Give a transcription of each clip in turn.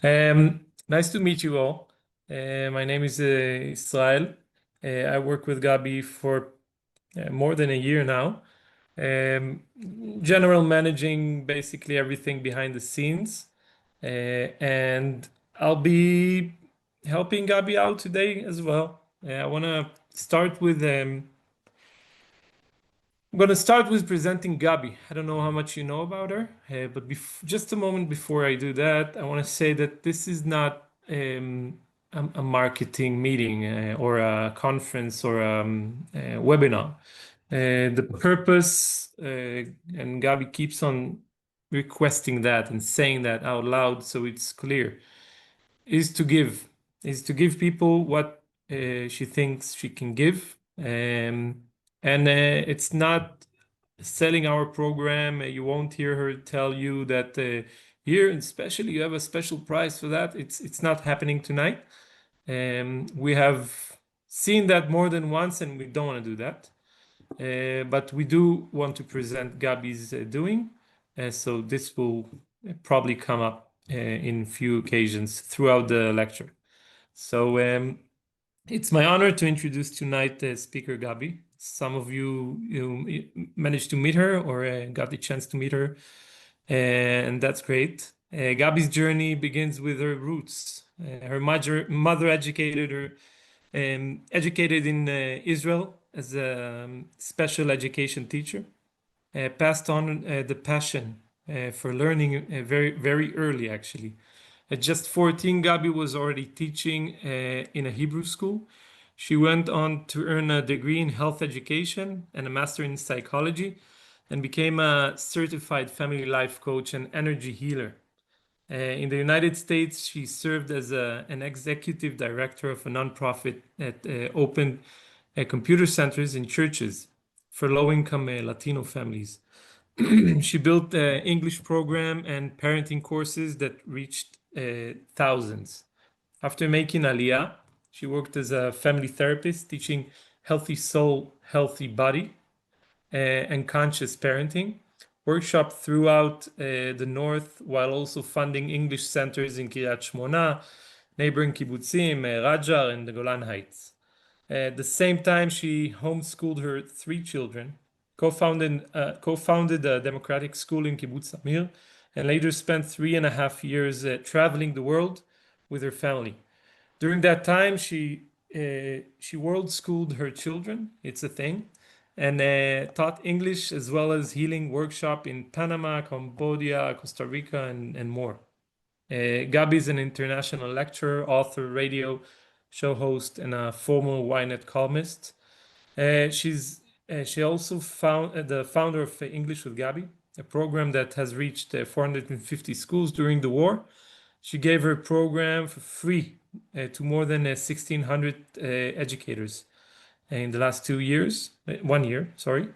Nice to meet you all. My name is Israel. I work with Gabi for more than a year now. Um, General managing basically everything behind the scenes. And I'll be helping Gabi out today as well. I want to start with I'm going to start with presenting Gabi. I don't know how much you know about her, but just a moment before I do that, I want to say that this is not a marketing meeting or a conference or a webinar. The purpose, and Gabi keeps on requesting that and saying that out loud so it's clear, is to give, is to give people what she thinks she can give. And it's not selling our program. You won't hear her tell you that here, especially, you have a special price for that. It's not happening tonight. We have seen that more than once, and we don't want to do that. But we do want to present Gabi's doing. So this will probably come up in few occasions throughout the lecture. So it's my honor to introduce tonight speaker Gabi. Some of you managed to meet her or got the chance to meet her, and that's great. Gabi's journey begins with her roots. Her mother educated her, educated in Israel as a special education teacher, passed on the passion for learning very early, actually. At just 14, Gabi was already teaching in a Hebrew school. She went on to earn a degree in health education and a master in psychology, and became a certified family life coach and energy healer. In the United States, she served as an executive director of a nonprofit that opened computer centers in churches for low-income Latino families. She built an English program and parenting courses that reached thousands. After making Aliyah, she worked as a family therapist, teaching healthy soul, healthy body, and conscious parenting, workshop throughout the north, while also funding English centers in Kiryat Shmona, neighboring kibbutzim, Rajar, and the Golan Heights. At the same time, she homeschooled her three children, co-founded a democratic school in Kibbutz Amir, and later spent 3.5 years traveling the world with her family. During that time, she world schooled her children. It's a thing, and taught English as well as healing workshop in Panama, Cambodia, Costa Rica, and more. Gabi is an international lecturer, author, radio show host, and a former Ynet columnist. She also found the founder of English with Gabi, a program that has reached 450 schools during the war. She gave her program for free to more than 1,600 educators in the last 2 years, 1 year, sorry,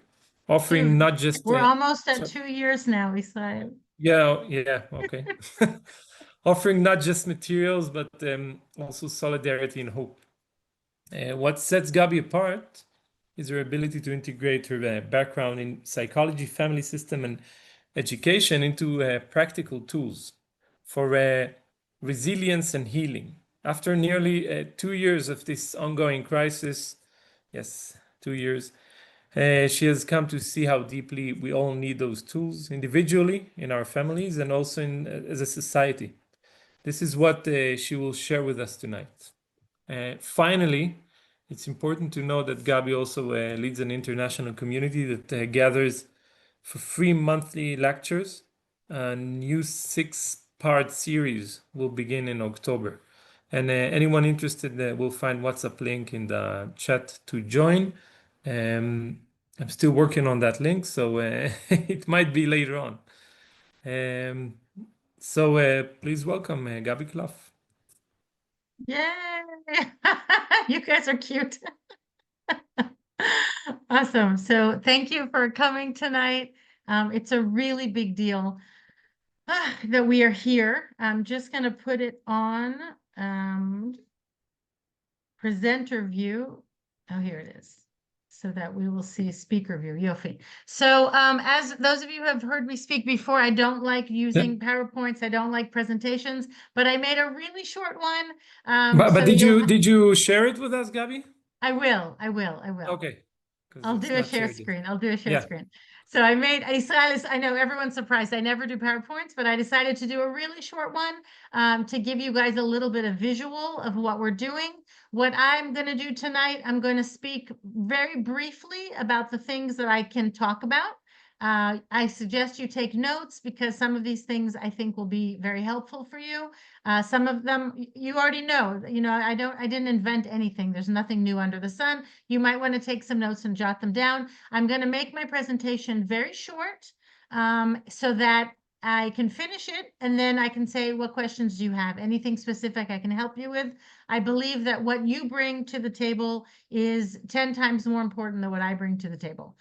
offering not just We're almost at so- 2 years now, Israel. yeah, okay. Offering not just materials, but also solidarity and hope. What sets Gabi apart is her ability to integrate her background in psychology, family system, and education into practical tools for resilience and healing. After nearly 2 years of this ongoing crisis, yes, 2 years, she has come to see how deeply we all need those tools individually, in our families, and also as a society. This is what she will share with us tonight. Finally, it's important to know that Gabi also leads an international community that gathers for free monthly lectures. A new 6-part series will begin in October. And anyone interested will find WhatsApp link in the chat to join. I'm still working on that link, so it might be later on. So please welcome Gabi Klaf. Yay! You guys are cute. Awesome. So thank you for coming tonight. It's a really big deal that we are here. I'm just going to put it on presenter view. Oh, here it is. so that we will see speaker view. Yofi. So as those of you who have heard me speak before, I don't like using PowerPoints. I don't like presentations, but I made a really short one. But So did you share it with us, Gabby? I will. Okay, because I'll it's do a not share shared yet. screen. I'll do a share Yeah. screen. So I made Israelis. I know everyone's surprised. I never do PowerPoints, but I decided to do a really short one to give you guys a little bit of visual of what we're doing. What I'm going to do tonight, I'm going to speak very briefly about the things that I can talk about. I suggest you take notes because some of these things I think will be very helpful for you. Some of them you already know. You know, I didn't invent anything. There's nothing new under the sun. You might want to take some notes and jot them down. I'm going to make my presentation very short so that I can finish it and then I can say, what questions do you have? Anything specific I can help you with? I believe that what you bring to the table is 10 times more important than what I bring to the table.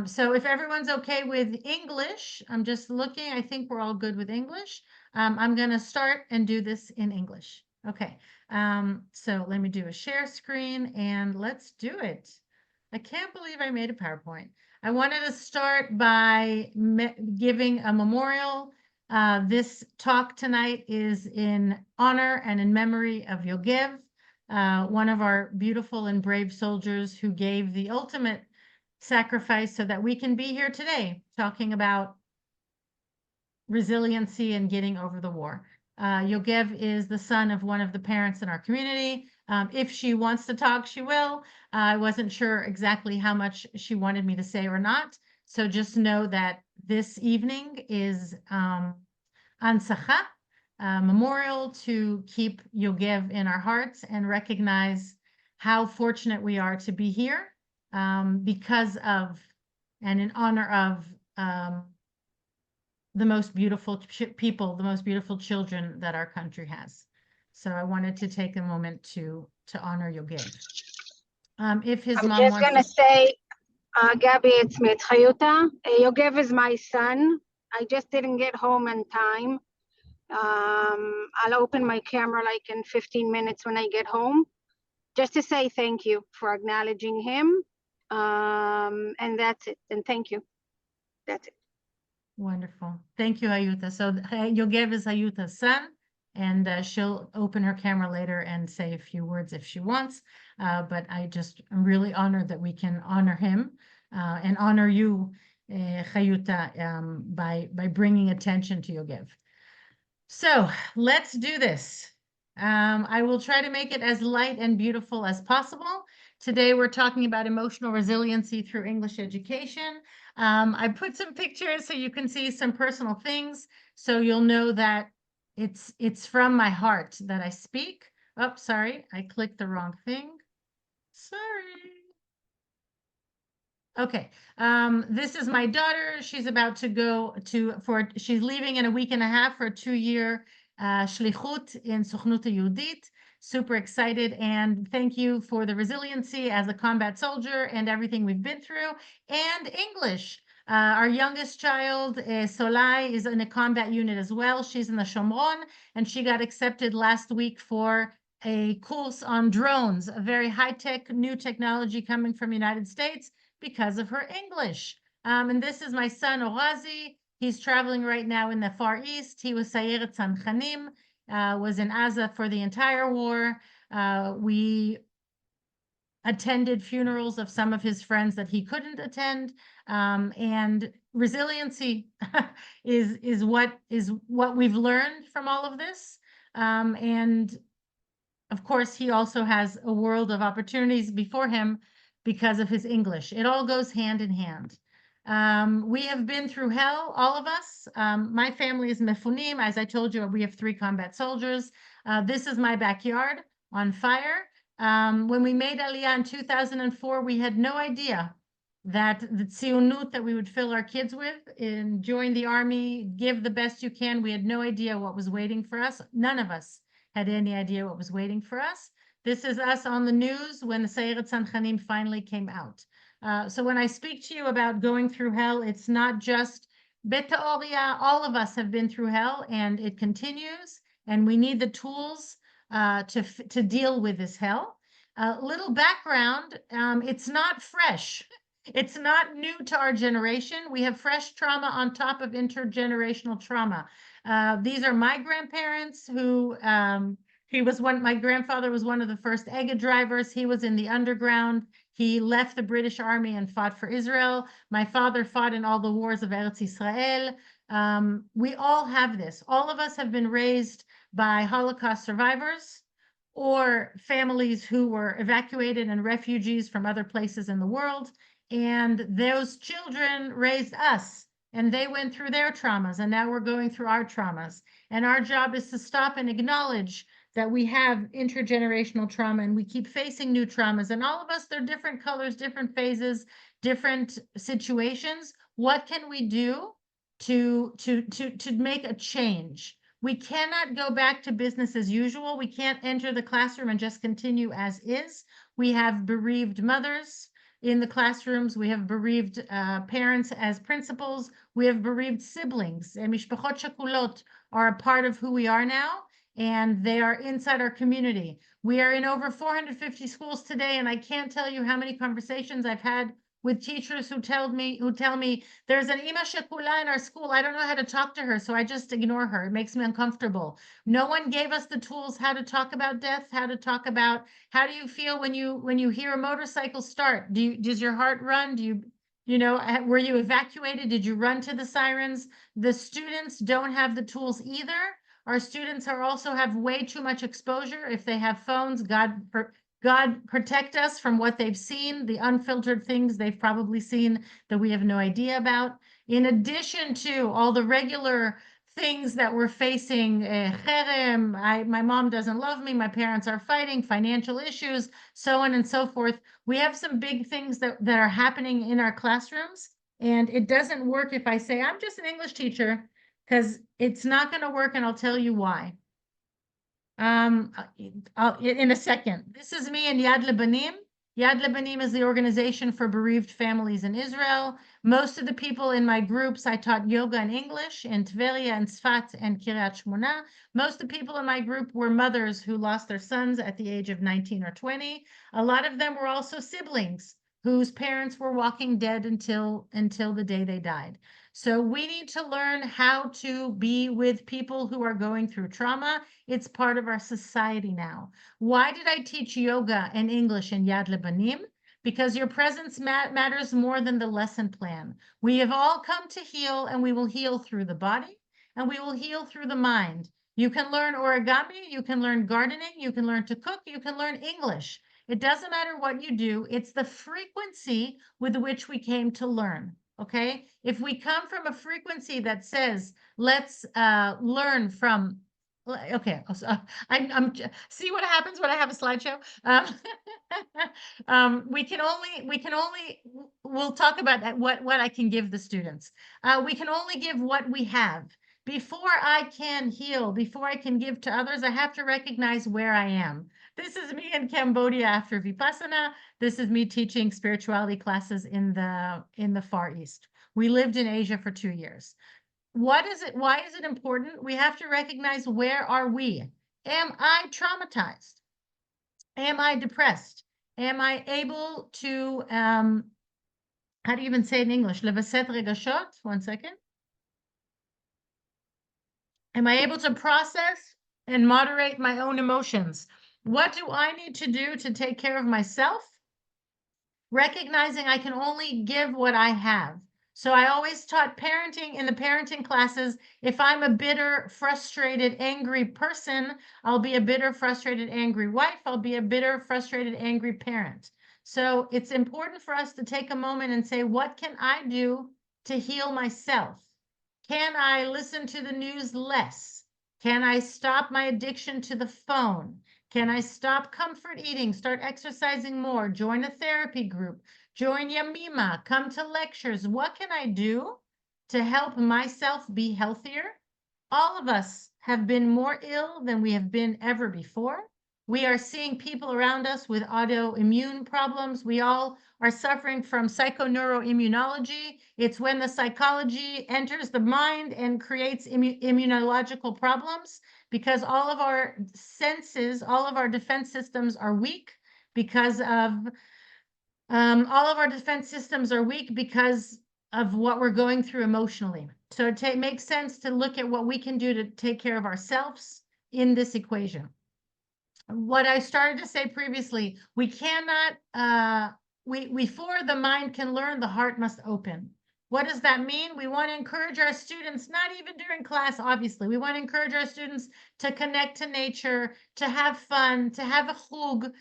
So if everyone's okay with English, I'm just looking, I think we're all good with English. I'm going to start and do this in English. Okay. So let me do a share screen and let's do it. I can't believe I made a PowerPoint. I wanted to start by giving a memorial. This talk tonight is in honor and in memory of Yogev, one of our beautiful and brave soldiers who gave the ultimate sacrifice so that we can be here today talking about resiliency and getting over the war. Yogev is the son of one of the parents in our community. If she wants to talk, she will. I wasn't sure exactly how much she wanted me to say or not. So just know that this evening is Ansacha, memorial to keep Yogev in our hearts and recognize how fortunate we are to be here because of and in honor of the most beautiful people, the most beautiful children that our country has. So I wanted to take a moment to honor Yogev. If his I'm mom just wants gonna to say, Gabby, it's me, it's Chayuta. Yogev is my son. I just didn't get home in time. I'll open my camera like in 15 minutes when I get home, just to say thank you for acknowledging him. And that's it. And thank you. That's it. Wonderful. Thank you, Ayuta. So Yogev is Ayuta's son, and she'll open her camera later and say a few words if she wants. But I'm really honored that we can honor him and honor you, Chayuta, by bringing attention to Yogev. So let's do this. I will try to make it as light and beautiful as possible. Today, we're talking about emotional resiliency through English education. I put some pictures so you can see some personal things, so you'll know that it's from my heart that I speak. Oh, sorry, I clicked the wrong thing. Sorry. Okay, this is my daughter. She's about to go she's leaving in a week and a half for a 2-year shlichut in Sochnut Yehudit. Super excited, and thank you for the resiliency as a combat soldier and everything we've been through, and English. Our youngest child, Solai, is in a combat unit as well. She's in the Shomron, and she got accepted last week for a course on drones, a very high-tech new technology coming from the United States, because of her English. And this is my son, Orazi. He's traveling right now in the Far East. He was Sayeret Tzanchanim, was in Gaza for the entire war. We attended funerals of some of his friends that he couldn't attend. And resiliency is what we've learned from all of this. And of course, he also has a world of opportunities before him because of his English. It all goes hand in hand. We have been through hell, all of us. My family is Mefunim. As I told you, we have 3 combat soldiers. This is my backyard on fire. When we made Aliyah in 2004, we had no idea that the tzionut that we would fill our kids with in join the army, give the best you can. We had no idea what was waiting for us. None of us had any idea what was waiting for us. This is us on the news when the Sayeret Tzanchanim finally came out. So when I speak to you about going through hell, it's not just Betaoria. All of us have been through hell, and it continues, and we need the tools to deal with this hell. Little background, it's not fresh. It's not new to our generation. We have fresh trauma on top of intergenerational trauma. These are my grandparents who, my grandfather was one of the first Ega drivers. He was in the underground. He left the British Army and fought for Israel. My father fought in all the wars of Eretz Israel. We all have this. All of us have been raised by Holocaust survivors or families who were evacuated and refugees from other places in the world. And those children raised us, and they went through their traumas, and now we're going through our traumas. And our job is to stop and acknowledge that we have intergenerational trauma, and we keep facing new traumas. And all of us, they're different colors, different phases, different situations. What can we do to make a change? We cannot go back to business as usual. We can't enter the classroom and just continue as is. We have bereaved mothers in the classrooms. We have bereaved parents as principals. We have bereaved siblings. Mishpachot shekulot are a part of who we are now, and they are inside our community. We are in over 450 schools today, and I can't tell you how many conversations I've had with teachers who tell me there's an ima shekula in our school. I don't know how to talk to her, so I just ignore her. It makes me uncomfortable. No one gave us the tools how to talk about death, how to talk about how do you feel when you hear a motorcycle start? Does your heart run? Were you evacuated? Did you run to the sirens? The students don't have the tools either. Our students also have way too much exposure. If they have phones, God protect us from what they've seen, the unfiltered things they've probably seen that we have no idea about. In addition to all the regular things that we're facing, cherem, my mom doesn't love me, my parents are fighting, financial issues, so on and so forth. We have some big things that are happening in our classrooms, and it doesn't work if I say, I'm just an English teacher, because it's not going to work, and I'll tell you why. In a second. This is me and Yad Lebanim. Yad Lebanim is the organization for bereaved families in Israel. Most of the people in my groups, I taught yoga and English in Tveria and Tzfat and Kiryat Shmona. Most of the people in my group were mothers who lost their sons at the age of 19 or 20. A lot of them were also siblings whose parents were walking dead until the day they died. So we need to learn how to be with people who are going through trauma. It's part of our society now. Why did I teach yoga and English in Yad Lebanim? Because your presence matters more than the lesson plan. We have all come to heal, and we will heal through the body, and we will heal through the mind. You can learn origami, you can learn gardening, you can learn to cook, you can learn English. It doesn't matter what you do. It's the frequency with which we came to learn. Okay, if we come from a frequency that says, let's learn from, okay, I'm see what happens when I have a slideshow. We'll talk about what I can give the students. We can only give what we have. Before I can heal, before I can give to others, I have to recognize where I am. This is me in Cambodia after Vipassana. This is me teaching spirituality classes in the Far East. We lived in Asia for 2 years. Why is it important? We have to recognize, where are we? Am I traumatized? Am I depressed? Am I able to, how do you even say it in English? Levaset regashot? 1 second. Am I able to process and moderate my own emotions? What do I need to do to take care of myself? Recognizing I can only give what I have. So I always taught parenting in the parenting classes. If I'm a bitter, frustrated, angry person, I'll be a bitter, frustrated, angry wife. I'll be a bitter, frustrated, angry parent. So it's important for us to take a moment and say, what can I do to heal myself? Can I listen to the news less? Can I stop my addiction to the phone? Can I stop comfort eating, start exercising more, join a therapy group, join Yamima, come to lectures? What can I do to help myself be healthier? All of us have been more ill than we have been ever before. We are seeing people around us with autoimmune problems. We all are suffering from psychoneuroimmunology. It's when the psychology enters the mind and creates immunological problems, because all of our senses, all of our defense systems are weak. because of all of our defense systems are weak because of what we're going through emotionally. So it makes sense to look at what we can do to take care of ourselves in this equation. What I started to say previously, we cannot, before the mind can learn, the heart must open. What does that mean? We want to encourage our students, not even during class, obviously. We want to encourage our students to connect to nature, to have fun, to have a chug,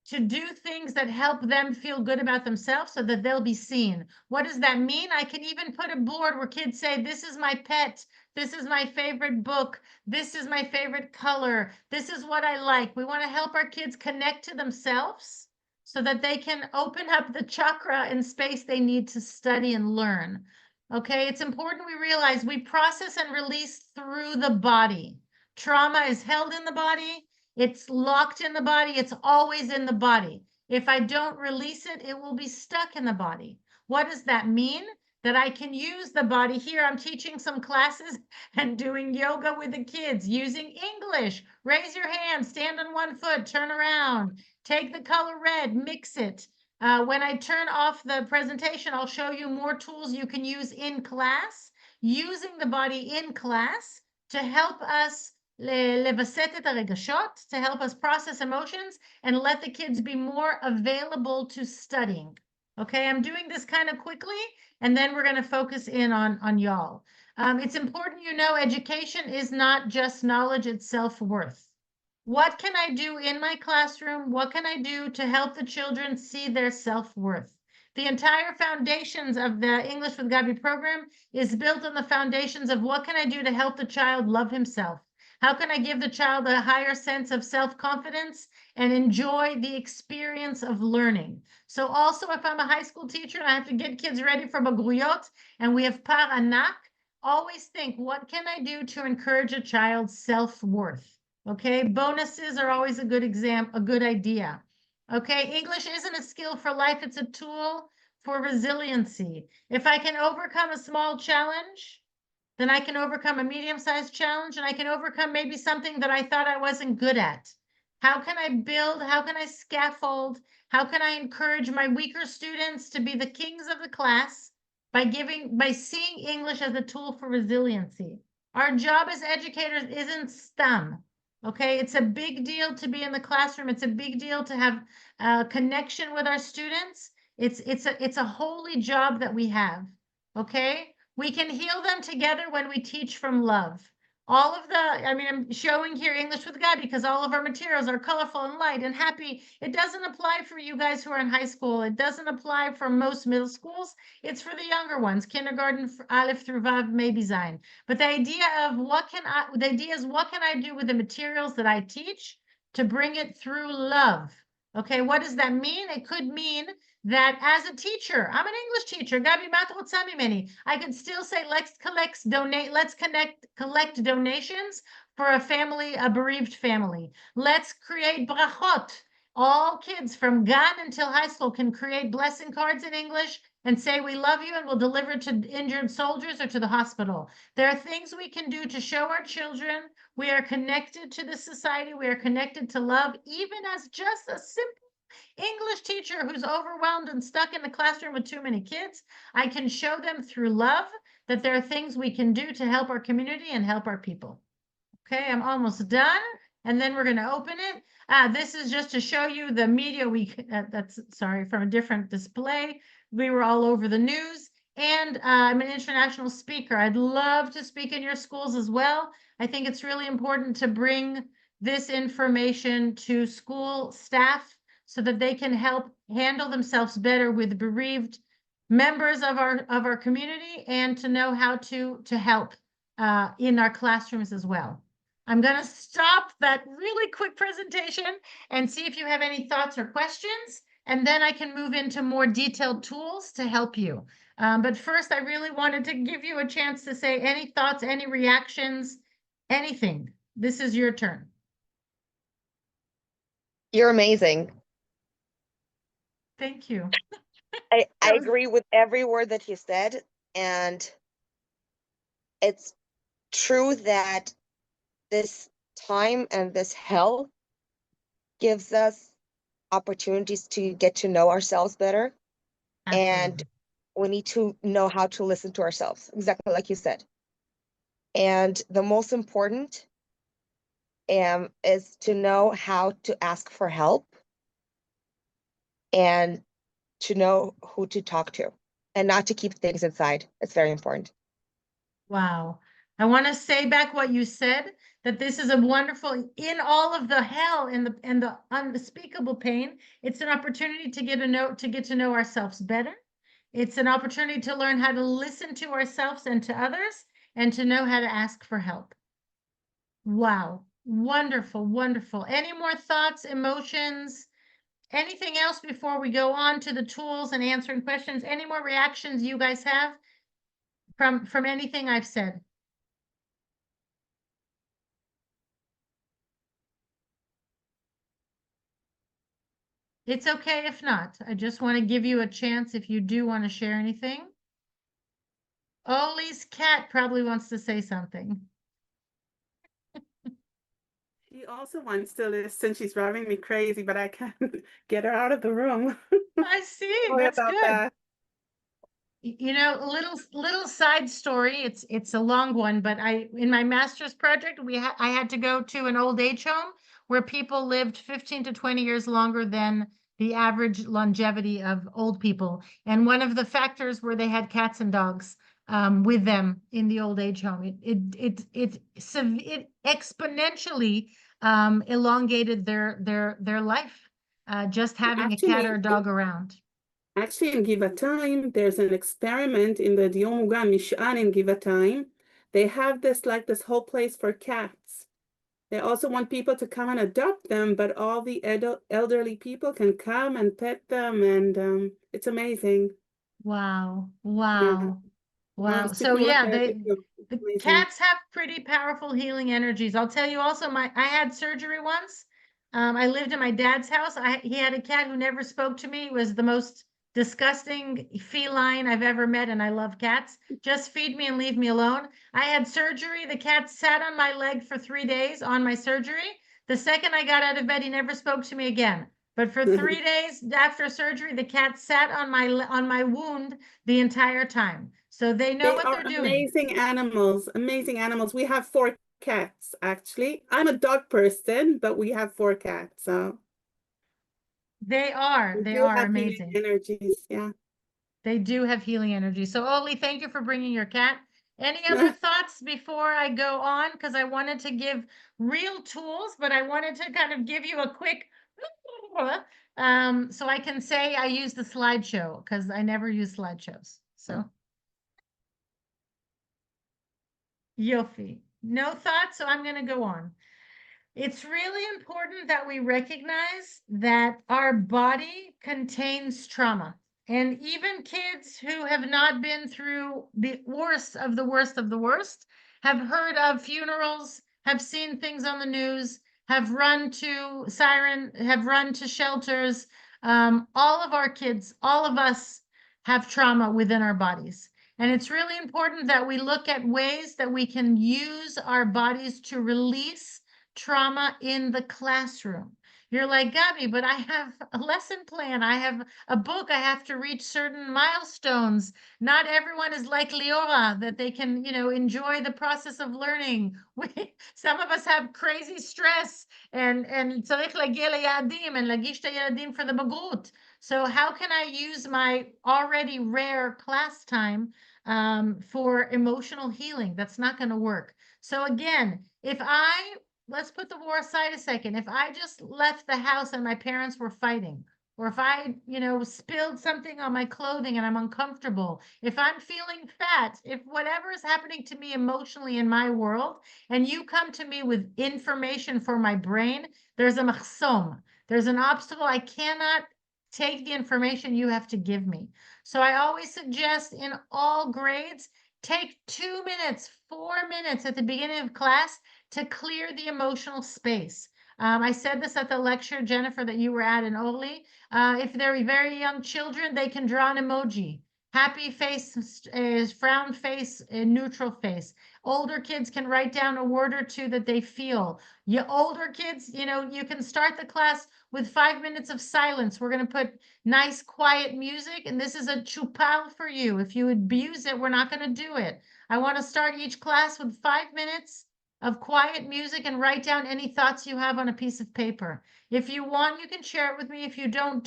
to do things that help them feel good about themselves so that they'll be seen. What does that mean? I can even put a board where kids say, this is my pet, this is my favorite book, this is my favorite color, this is what I like. We want to help our kids connect to themselves so that they can open up the chakra and space they need to study and learn. Okay, it's important we realize we process and release through the body. Trauma is held in the body. It's locked in the body. It's always in the body. If I don't release it, it will be stuck in the body. What does that mean? That I can use the body. Here, I'm teaching some classes and doing yoga with the kids using English. Raise your hand, stand on one foot, turn around, take the color red, mix it. When I turn off the presentation, I'll show you more tools you can use in class, using the body in class to help us לווסת את הרגשות, to help us process emotions and let the kids be more available to studying. Okay, I'm doing this kind of quickly, and then we're going to focus in on y'all. It's important you know education is not just knowledge, it's self-worth. What can I do in my classroom? What can I do to help the children see their self-worth? The entire foundations of the English with Gabi program is built on the foundations of what can I do to help the child love himself? How can I give the child a higher sense of self-confidence and enjoy the experience of learning? So also, if I'm a high school teacher and I have to get kids ready for Bagruyot and we have Par Anak, always think, what can I do to encourage a child's self-worth? Okay, bonuses are always a good idea. Okay, English isn't a skill for life, it's a tool for resiliency. If I can overcome a small challenge, then I can overcome a medium-sized challenge and I can overcome maybe something that I thought I wasn't good at. How can I build? How can I scaffold? How can I encourage my weaker students to be the kings of the class by seeing English as a tool for resiliency? Our job as educators isn't STEM. Okay, it's a big deal to be in the classroom. It's a big deal to have a connection with our students. It's a holy job that we have. Okay. We can heal them together when we teach from love. I'm showing here English with God because all of our materials are colorful and light and happy. It doesn't apply for you guys who are in high school. It doesn't apply for most middle schools. It's for the younger ones, kindergarten, Aleph through Vav, maybe Zayin. But the idea is what can I do with the materials that I teach to bring it through love? Okay, what does that mean? It could mean that as a teacher, I'm an English teacher, Gabi mat rotza mimeni, I could still say, let's collect donations for a bereaved family. Let's create brachot. All kids from Gan until high school can create blessing cards in English and say, we love you, and we'll deliver it to injured soldiers or to the hospital. There are things we can do to show our children we are connected to the society, we are connected to love, even as just a simple English teacher who's overwhelmed and stuck in the classroom with too many kids. I can show them through love that there are things we can do to help our community and help our people. Okay, I'm almost done. And then we're going to open it. This is just to show you the media from a different display. We were all over the news. And I'm an international speaker. I'd love to speak in your schools as well. I think it's really important to bring this information to school staff so that they can help handle themselves better with bereaved members of our community and to know how to help in our classrooms as well. I'm going to stop that really quick presentation and see if you have any thoughts or questions, and then I can move into more detailed tools to help you. But first, I really wanted to give you a chance to say any thoughts, any reactions, anything. This is your turn. You're amazing. Thank you. I agree with every word that you said, and it's true that this time and this hell gives us opportunities to get to know ourselves better. Absolutely. And we need to know how to listen to ourselves, exactly like you said. And the most important is to know how to ask for help and to know who to talk to and not to keep things inside. It's very important. Wow. I want to say back what you said, that this is a wonderful, in all of the hell and the unspeakable pain, it's an opportunity to get to know ourselves better. It's an opportunity to learn how to listen to ourselves and to others and to know how to ask for help. Wow. Wonderful, wonderful. Any more thoughts, emotions, anything else before we go on to the tools and answering questions? Any more reactions you guys have from anything I've said? It's okay if not. I just want to give you a chance if you do want to share anything. Oli's cat probably wants to say something. She also wants to listen. She's driving me crazy, but I can't get her out of the room. I see. Sorry That's about good. that. You know, a little side story. It's a long one, but in my master's project, I had to go to an old age home where people lived 15 to 20 years longer than the average longevity of old people. And one of the factors were they had cats and dogs with them in the old age home. It exponentially elongated their life just having a cat or a dog around. Actually, in Givatayim, there's an experiment in the Dior Mugan Mish'an in Givatayim. They have this whole place for cats. They also want people to come and adopt them, but all the elderly people can come and pet them, and it's amazing. Wow. Yeah. Wow. Wow. Moms So to yeah, the the cats have pretty powerful healing energies. I'll tell you also, I had surgery once. I lived in my dad's house. He had a cat who never spoke to me. It was the most disgusting feline I've ever met, and I love cats. Just feed me and leave me alone. I had surgery. The cat sat on my leg for 3 days on my surgery. The second I got out of bed, he never spoke to me again. But for 3 days after surgery, the cat sat on my wound the entire time. So they know They what are they're doing. amazing animals, amazing animals. We have 4 cats, actually. I'm a dog person, but we have 4 cats, so They we do do are have healing amazing. energies, yeah. They do have healing energy. So Oli, thank you for bringing your cat. Any other thoughts before I go on? Because I wanted to give real tools, but I wanted to kind of give you a quick, so I can say I use the slideshow because I never use slideshows. So. Yofi. No thoughts, so I'm going to go on. It's really important that we recognize that our body contains trauma. And even kids who have not been through the worst of the worst of the worst have heard of funerals, have seen things on the news, have run to shelters. All of our kids, all of us have trauma within our bodies. And it's really important that we look at ways that we can use our bodies to release trauma in the classroom. You're like, Gabi, but I have a lesson plan. I have a book. I have to reach certain milestones. Not everyone is like Leora, that they can, enjoy the process of learning. Some of us have crazy stress and צריך להגיע ליעדים and להגיש את הילדים for the בגרות. So how can I use my already rare class time for emotional healing? That's not going to work. So again, let's put the war aside a second. If I just left the house and my parents were fighting, or if I, spilled something on my clothing and I'm uncomfortable, if I'm feeling fat, if whatever is happening to me emotionally in my world, and you come to me with information for my brain, there's a machsom. There's an obstacle. I cannot take the information you have to give me. So I always suggest in all grades, take 2 minutes, 4 minutes at the beginning of class to clear the emotional space. I said this at the lecture, Jennifer, that you were at in Oli. If they're very young children, they can draw an emoji. Happy face is frown face, neutral face. Older kids can write down a word or two that they feel. You older kids, you can start the class with 5 minutes of silence. We're going to put nice quiet music, and this is a chupal for you. If you abuse it, we're not going to do it. I want to start each class with 5 minutes of quiet music and write down any thoughts you have on a piece of paper. If you want, you can share it with me. If you don't.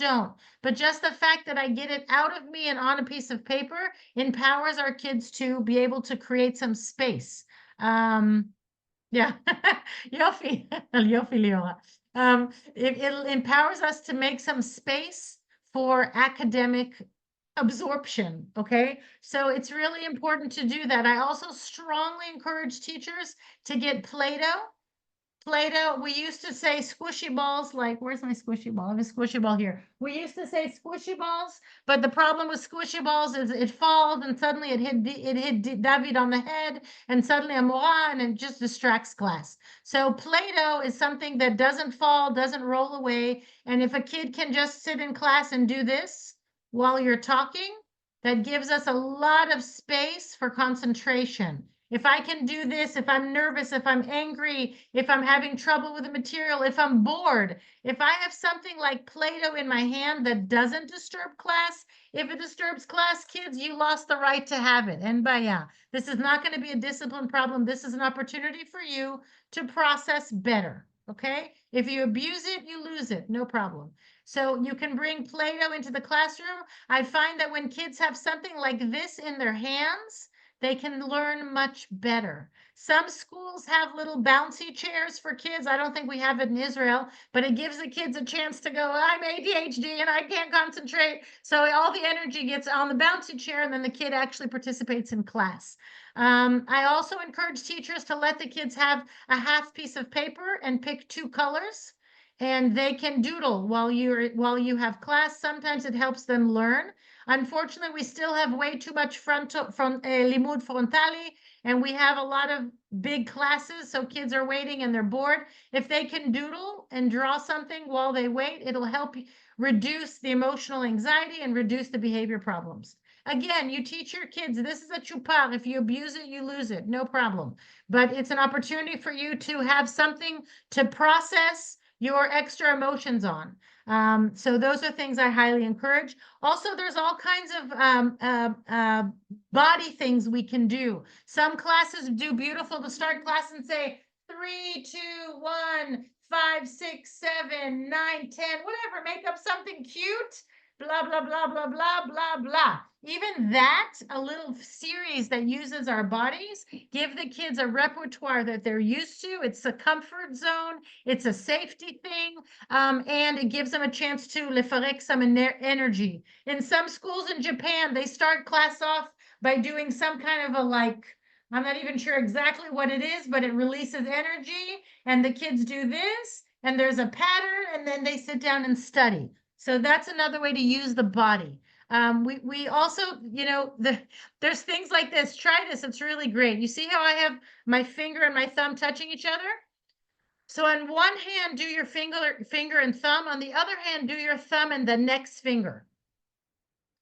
But just the fact that I get it out of me and on a piece of paper empowers our kids to be able to create some space. Yeah, Yofi, Yofi Leora. It empowers us to make some space for academic absorption, okay? So it's really important to do that. I also strongly encourage teachers to get Play-Doh. Play-Doh, we used to say squishy balls, like, where's my squishy ball? I have a squishy ball here. We used to say squishy balls, but the problem with squishy balls is it falls and suddenly it hit David on the head and suddenly a mora and it just distracts class. So Play-Doh is something that doesn't fall, doesn't roll away. And if a kid can just sit in class and do this while you're talking, that gives us a lot of space for concentration. If I can do this, if I'm nervous, if I'm angry, if I'm having trouble with the material, if I'm bored, if I have something like Play-Doh in my hand that doesn't disturb class, if it disturbs class, kids, you lost the right to have it. And baya, this is not going to be a discipline problem. This is an opportunity for you to process better. Okay? If you abuse it, you lose it. No problem. So you can bring Play-Doh into the classroom. I find that when kids have something like this in their hands, they can learn much better. Some schools have little bouncy chairs for kids. I don't think we have it in Israel, but it gives the kids a chance to go, I'm ADHD and I can't concentrate. So all the energy gets on the bouncy chair and then the kid actually participates in class. I also encourage teachers to let the kids have a half piece of paper and pick 2 colors. And they can doodle while you have class. Sometimes it helps them learn. Unfortunately, we still have way too much limud frontali, and we have a lot of big classes, so kids are waiting and they're bored. If they can doodle and draw something while they wait, it'll help reduce the emotional anxiety and reduce the behavior problems. Again, you teach your kids, this is a chupar. If you abuse it, you lose it, no problem. But it's an opportunity for you to have something to process your extra emotions on. So those are things I highly encourage. Also, there's all kinds of body things we can do. Some classes do beautiful to start class and say 3, 2, 1, 5, 6, 7, 9, 10, whatever. Make up something cute. Blah, blah, blah, blah, blah, blah, blah. Even that, a little series that uses our bodies, give the kids a repertoire that they're used to. It's a comfort zone. It's a safety thing. And it gives them a chance to lefarek some energy. In some schools in Japan, they start class off by doing some kind of a I'm not even sure exactly what it is, but it releases energy and the kids do this and there's a pattern and then they sit down and study. So that's another way to use the body. We also, there's things like this. Try this. It's really great. You see how I have my finger and my thumb touching each other? So on one hand, do your finger and thumb. On the other hand, do your thumb and the next finger.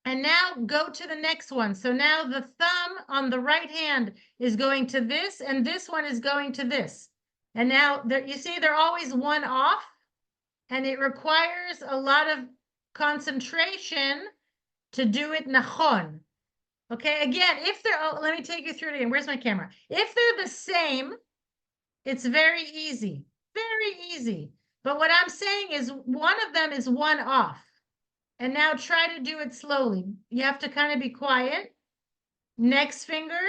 And now go to the next one. So now the thumb on the right hand is going to this, and this one is going to this. And now you see they're always one off, and it requires a lot of concentration to do it nachon. Okay, again, if they're, let me take you through it again. Where's my camera? If they're the same, it's very easy. Very easy. But what I'm saying is one of them is one off. And now try to do it slowly. You have to kind of be quiet. Next finger.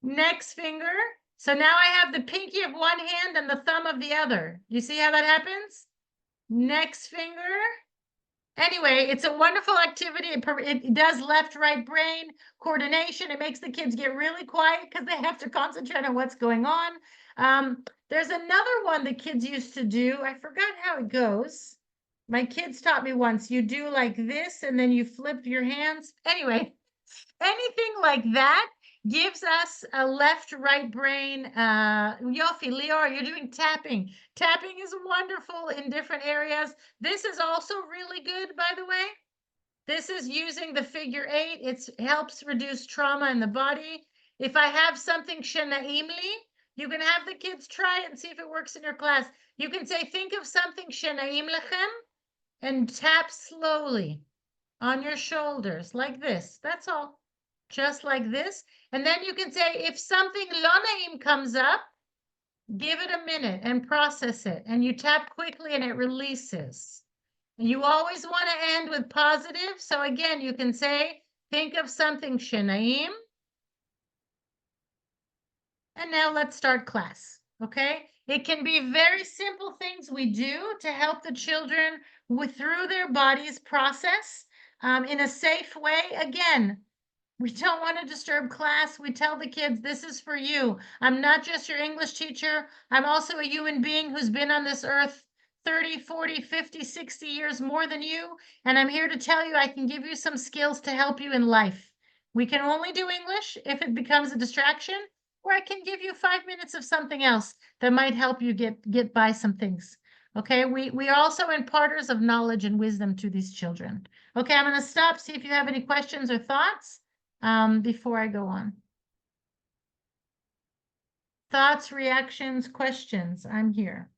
Next finger. So now I have the pinky of one hand and the thumb of the other. You see how that happens? Next finger. Anyway, it's a wonderful activity. It does left-right brain coordination. It makes the kids get really quiet because they have to concentrate on what's going on. There's another one the kids used to do. I forgot how it goes. My kids taught me once. You do like this, and then you flip your hands. Anyway, anything like that gives us a left-right brain. Yofi, Lior, you're doing tapping. Tapping is wonderful in different areas. This is also really good, by the way. This is using the figure 8. It helps reduce trauma in the body. If I have something shenaimli, you can have the kids try it and see if it works in your class. You can say, think of something shenaim lechem, and tap slowly on your shoulders like this. That's all. Just like this. And then you can say, if something lo naim comes up, give it a minute and process it. And you tap quickly and it releases. You always want to end with positive. So again, you can say, think of something shenaim. And now let's start class, okay? It can be very simple things we do to help the children through their bodies process in a safe way. Again, we don't want to disturb class. We tell the kids, this is for you. I'm not just your English teacher. I'm also a human being who's been on this earth 30, 40, 50, 60 years more than you. And I'm here to tell you I can give you some skills to help you in life. We can only do English if it becomes a distraction, or I can give you 5 minutes of something else that might help you get by some things. Okay, we are also imparters of knowledge and wisdom to these children. Okay, I'm going to stop, see if you have any questions or thoughts before I go on. Thoughts, reactions, questions, I'm here.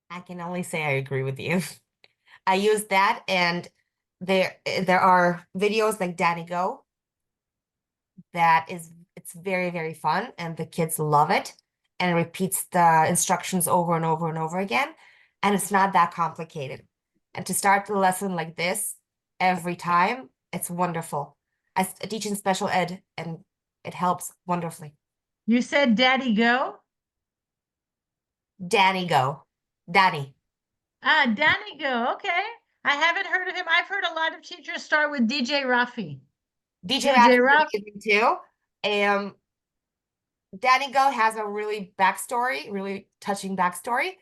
I can only say I agree with you. I use that, and there are videos like Danny Go it's very, very fun, and the kids love it, and it repeats the instructions over and over and over again, and it's not that complicated. And to start the lesson like this every time, it's wonderful. I teach in special ed, and it helps wonderfully. You said Daddy Go? Danny Go. Danny. Ah, Danny Go, okay. I haven't heard of him. I've heard a lot of teachers start with DJ Rafi. DJ Rafi too. Danny Go has a really touching backstory,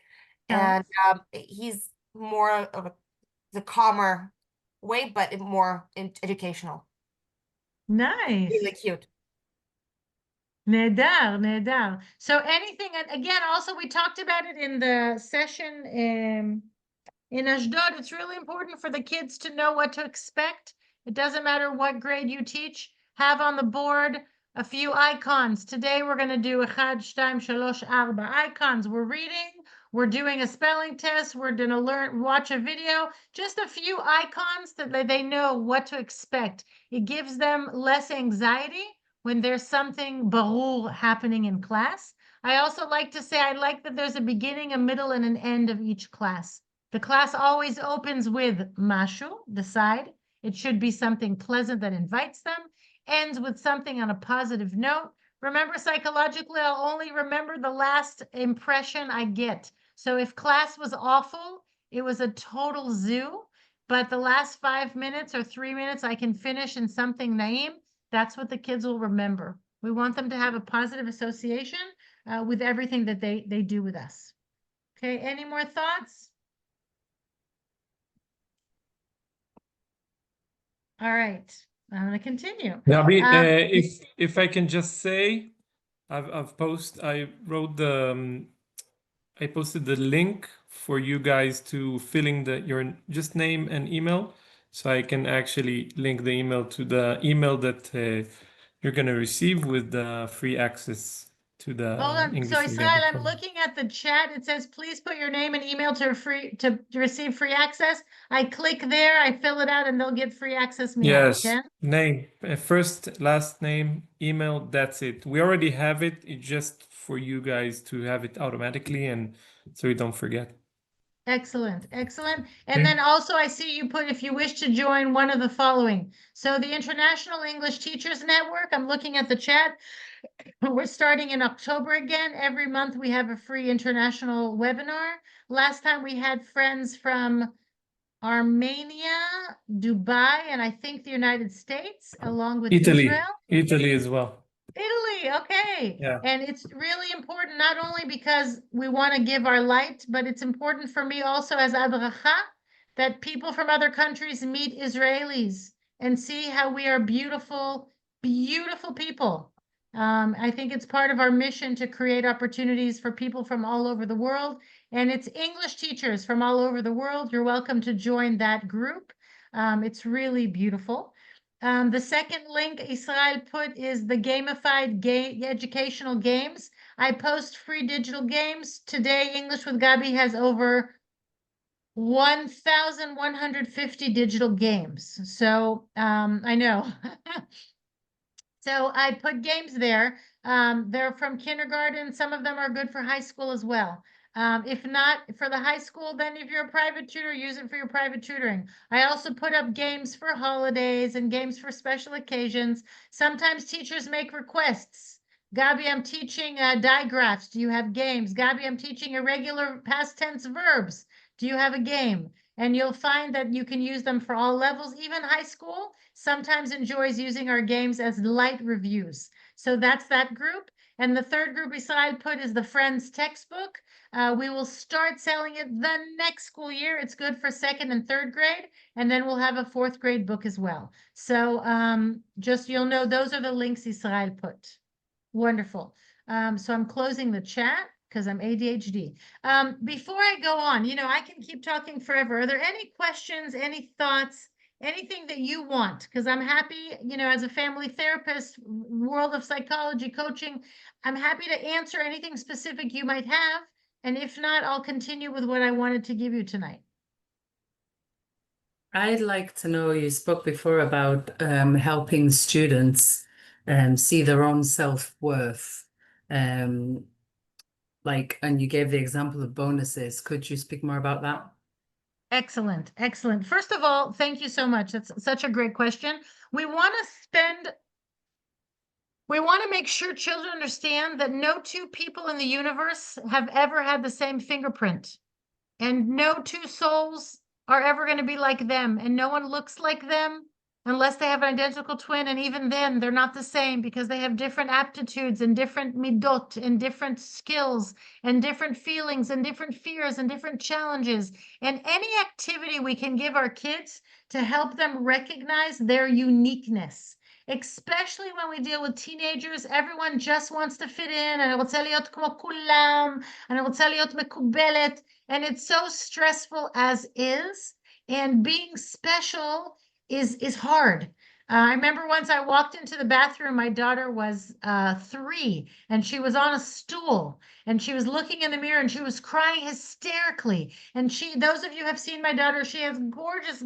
and he's more of the calmer way, but more educational. Nice. Really cute. Nehedar, nehedar. So anything, and again, also we talked about it in the session in Ashdod. It's really important for the kids to know what to expect. It doesn't matter what grade you teach. Have on the board a few icons. Today we're going to do 1, 2, 3, 4 icons. We're reading, we're doing a spelling test, we're going to watch a video, just a few icons that they know what to expect. It gives them less anxiety when there's something barur happening in class. I also like to say, I like that there's a beginning, a middle, and an end of each class. The class always opens with mashu, the side. It should be something pleasant that invites them, ends with something on a positive note. Remember, psychologically, I'll only remember the last impression I get. So if class was awful, it was a total zoo, but the last 5 minutes or 3 minutes I can finish in something naim, that's what the kids will remember. We want them to have a positive association with everything that they do with us. Okay, any more thoughts? All right, I'm going to continue. Gabi, if I can just say, I posted the link for you guys to filling your just name and email, so I can actually link the email to the email that you're gonna receive with the free access to the Hold on. English So for Israel, Gabi I'm program. looking at the chat. It says, please put your name and email to receive free access. I click there, I fill it out, and they'll get free access. Yes, Okay? name, first, last name, email, that's it. We already have it. It's just for you guys to have it automatically, and so you don't forget. Excellent, excellent. And Okay. then also I see you put, if you wish to join one of the following. So the International English Teachers Network, I'm looking at the chat. We're starting in October again. Every month we have a free international webinar. Last time we had friends from Armenia, Dubai, and I think the United States, along with Israel. Italy as well. Italy, okay. Yeah. And it's really important, not only because we want to give our light, but it's important for me also as adracha, that people from other countries meet Israelis and see how we are beautiful, beautiful people. I think it's part of our mission to create opportunities for people from all over the world. And it's English teachers from all over the world. You're welcome to join that group. It's really beautiful. The second link Israel put is the gamified educational games. I post free digital games. Today, English with Gabi has over 1,150 digital games. So I know. So I put games there. They're from kindergarten. Some of them are good for high school as well. If not for the high school, then if you're a private tutor, use it for your private tutoring. I also put up games for holidays and games for special occasions. Sometimes teachers make requests. Gabi, I'm teaching digraphs. Do you have games? Gabi, I'm teaching irregular past tense verbs. Do you have a game? And you'll find that you can use them for all levels. Even high school sometimes enjoys using our games as light reviews. So that's that group. And the third group Israel put is the Friends textbook. We will start selling it the next school year. It's good for second and third grade. And then we'll have a fourth grade book as well. So just you'll know those are the links Israel put. Wonderful. So I'm closing the chat because I'm ADHD. Before I go on, I can keep talking forever. Are there any questions, any thoughts, anything that you want? Because I'm happy, as a family therapist, world of psychology coaching, I'm happy to answer anything specific you might have. And if not, I'll continue with what I wanted to give you tonight. I'd like to know, you spoke before about helping students see their own self-worth. And you gave the example of bonuses. Could you speak more about that? Excellent, excellent. First of all, thank you so much. That's such a great question. We want to make sure children understand that no two people in the universe have ever had the same fingerprint, and no two souls are ever going to be like them, and no one looks like them unless they have an identical twin, and even then they're not the same because they have different aptitudes and different midot and different skills and different feelings and different fears and different challenges. And any activity we can give our kids to help them recognize their uniqueness, especially when we deal with teenagers, everyone just wants to fit in, and רוצה להיות כמו כולם, and רוצה להיות מקובלת, and it's so stressful as is, and being special is hard. I remember once I walked into the bathroom, my daughter was 3, and she was on a stool, and she was looking in the mirror, and she was crying hysterically. And those of you who have seen my daughter, she has gorgeous,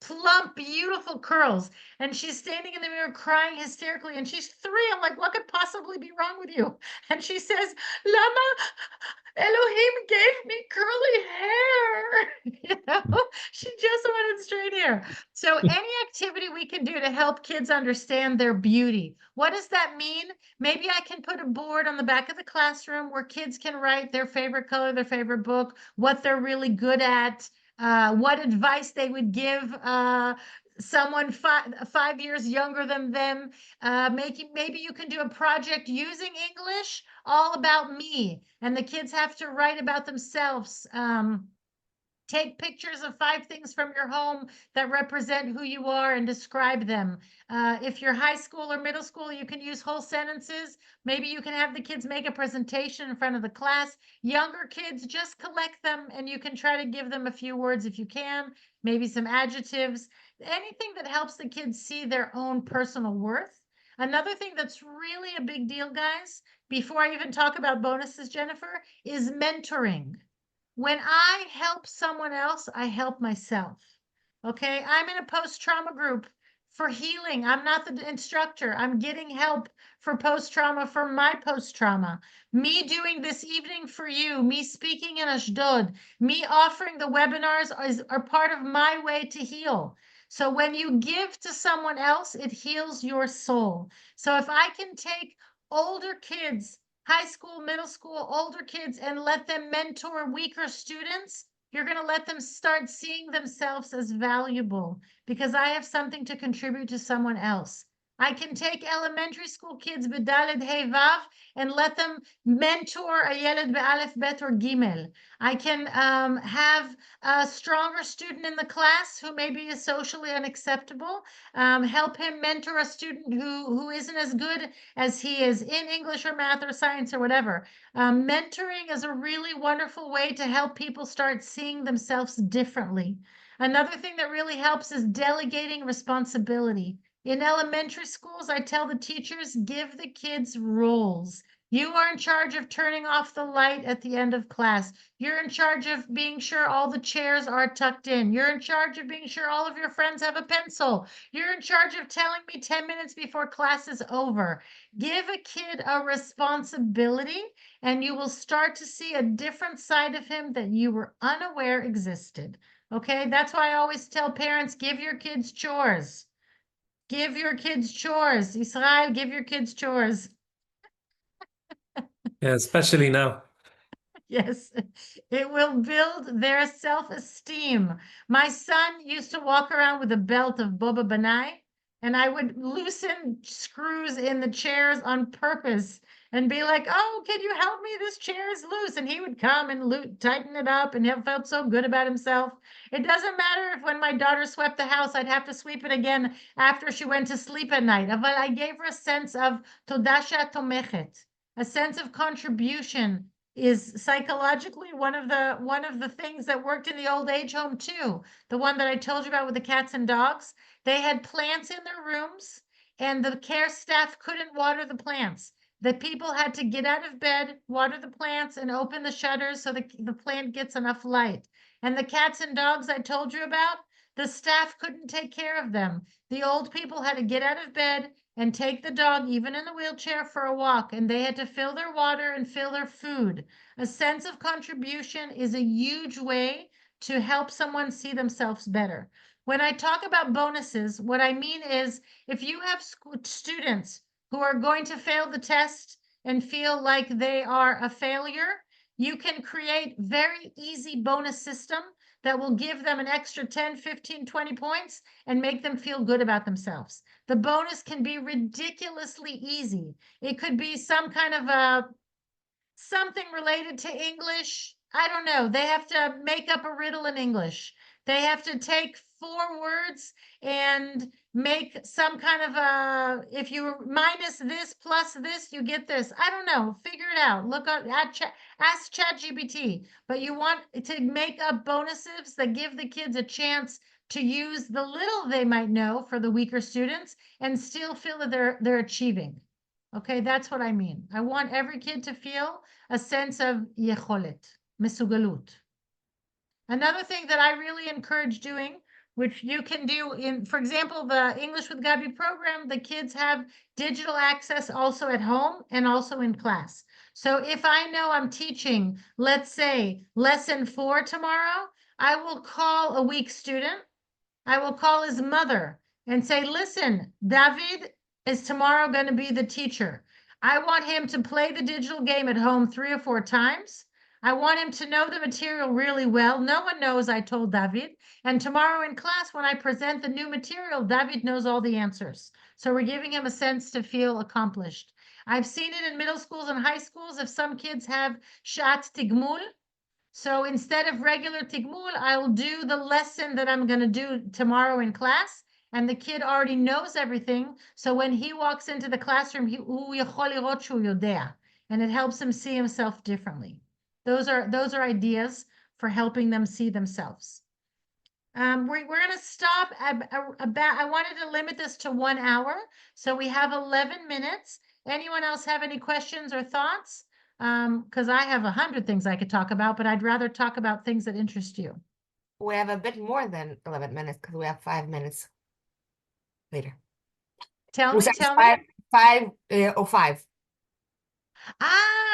plump, beautiful curls, and she's standing in the mirror crying hysterically, and she's 3. I'm like, what could possibly be wrong with you? And she says, Lama, Elohim gave me curly hair. She just wanted straight hair. So any activity we can do to help kids understand their beauty. What does that mean? Maybe I can put a board on the back of the classroom where kids can write their favorite color, their favorite book, what they're really good at, what advice they would give someone 5 years younger than them. Maybe you can do a project using English all about me, and the kids have to write about themselves. Take pictures of 5 things from your home that represent who you are and describe them. If you're high school or middle school, you can use whole sentences. Maybe you can have the kids make a presentation in front of the class. Younger kids, just collect them, and you can try to give them a few words if you can, maybe some adjectives, anything that helps the kids see their own personal worth. Another thing that's really a big deal, guys, before I even talk about bonuses, Jennifer, is mentoring. When I help someone else, I help myself. Okay, I'm in a post-trauma group for healing. I'm not the instructor. I'm getting help for post-trauma for my post-trauma. Me doing this evening for you, me speaking in Ashdod, me offering the webinars are part of my way to heal. So when you give to someone else, it heals your soul. So if I can take older kids, high school, middle school, older kids, and let them mentor weaker students, you're going to let them start seeing themselves as valuable because I have something to contribute to someone else. I can take elementary school kids b'daled hey vav and let them mentor a yeled be'alef bet or gimel. I can have a stronger student in the class who maybe is socially unacceptable, help him mentor a student who isn't as good as he is in English or math or science or whatever. Mentoring is a really wonderful way to help people start seeing themselves differently. Another thing that really helps is delegating responsibility. In elementary schools, I tell the teachers, give the kids roles. You are in charge of turning off the light at the end of class. You're in charge of being sure all the chairs are tucked in. You're in charge of being sure all of your friends have a pencil. You're in charge of telling me 10 minutes before class is over. Give a kid a responsibility, and you will start to see a different side of him that you were unaware existed. Okay, that's why I always tell parents, give your kids chores. Give your kids chores. Israel, give your kids chores. Yeah, especially now. Yes, it will build their self-esteem. My son used to walk around with a belt of Boba Banai, and I would loosen screws in the chairs on purpose and be like, "Oh, can you help me? This chair is loose." And he would come and tighten it up, and he felt so good about himself. It doesn't matter if when my daughter swept the house, I'd have to sweep it again after she went to sleep at night. But I gave her a sense of toda she'at tomechet, a sense of contribution is psychologically one of the things that worked in the old age home too. The one that I told you about with the cats and dogs. They had plants in their rooms, and the care staff couldn't water the plants. The people had to get out of bed, water the plants, and open the shutters so the plant gets enough light. And the cats and dogs I told you about, the staff couldn't take care of them. The old people had to get out of bed and take the dog, even in the wheelchair, for a walk, and they had to fill their water and fill their food. A sense of contribution is a huge way to help someone see themselves better. When I talk about bonuses, what I mean is if you have students who are going to fail the test and feel like they are a failure, you can create very easy bonus system that will give them an extra 10, 15, 20 points and make them feel good about themselves. The bonus can be ridiculously easy. It could be some kind of something related to English. I don't know. They have to make up a riddle in English. They have to take 4 words and make some kind of if you minus this plus this, you get this. I don't know. Figure it out. Look up ask ChatGPT. But you want to make up bonuses that give the kids a chance to use the little they might know for the weaker students and still feel that they're achieving. Okay, that's what I mean. I want every kid to feel a sense of יכולת, מסוגלות. Another thing that I really encourage doing, which you can do in, for example, the English with Gabi program, the kids have digital access also at home and also in class. So if I know I'm teaching, let's say, lesson 4 tomorrow, I will call a weak student. I will call his mother and say, listen, David is tomorrow going to be the teacher. I want him to play the digital game at home 3 or 4 times. I want him to know the material really well. No one knows I told David. And tomorrow in class, when I present the new material, David knows all the answers. So we're giving him a sense to feel accomplished. I've seen it in middle schools and high schools. If some kids have shat tigmul, so instead of regular tigmul, I'll do the lesson that I'm going to do tomorrow in class. And the kid already knows everything. So when he walks into the classroom, and it helps him see himself differently. Those are ideas for helping them see themselves. We're going to stop about, I wanted to limit this to 1 hour. So we have 11 minutes. Anyone else have any questions or thoughts? Because I have 100 things I could talk about, but I'd rather talk about things that interest you. We have a bit more than 11 minutes because we have 5 minutes later. Tell We me. started 5:05.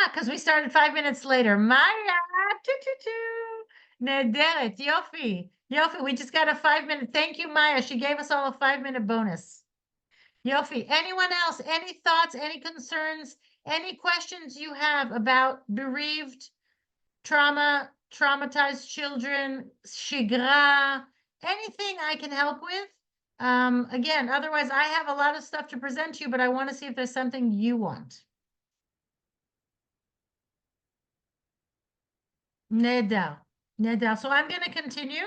Because we started 5 minutes later. Maya, nehederet, Yofi. Yofi, we just got a 5-minute. Thank you, Maya. She gave us all a 5-minute bonus. Yofi, anyone else? Any thoughts, any concerns, any questions you have about bereaved, traumatized children, shigra, anything I can help with? Again, otherwise I have a lot of stuff to present to you, but I want to see if there's something you want. Neda. Neda. So I'm going to continue.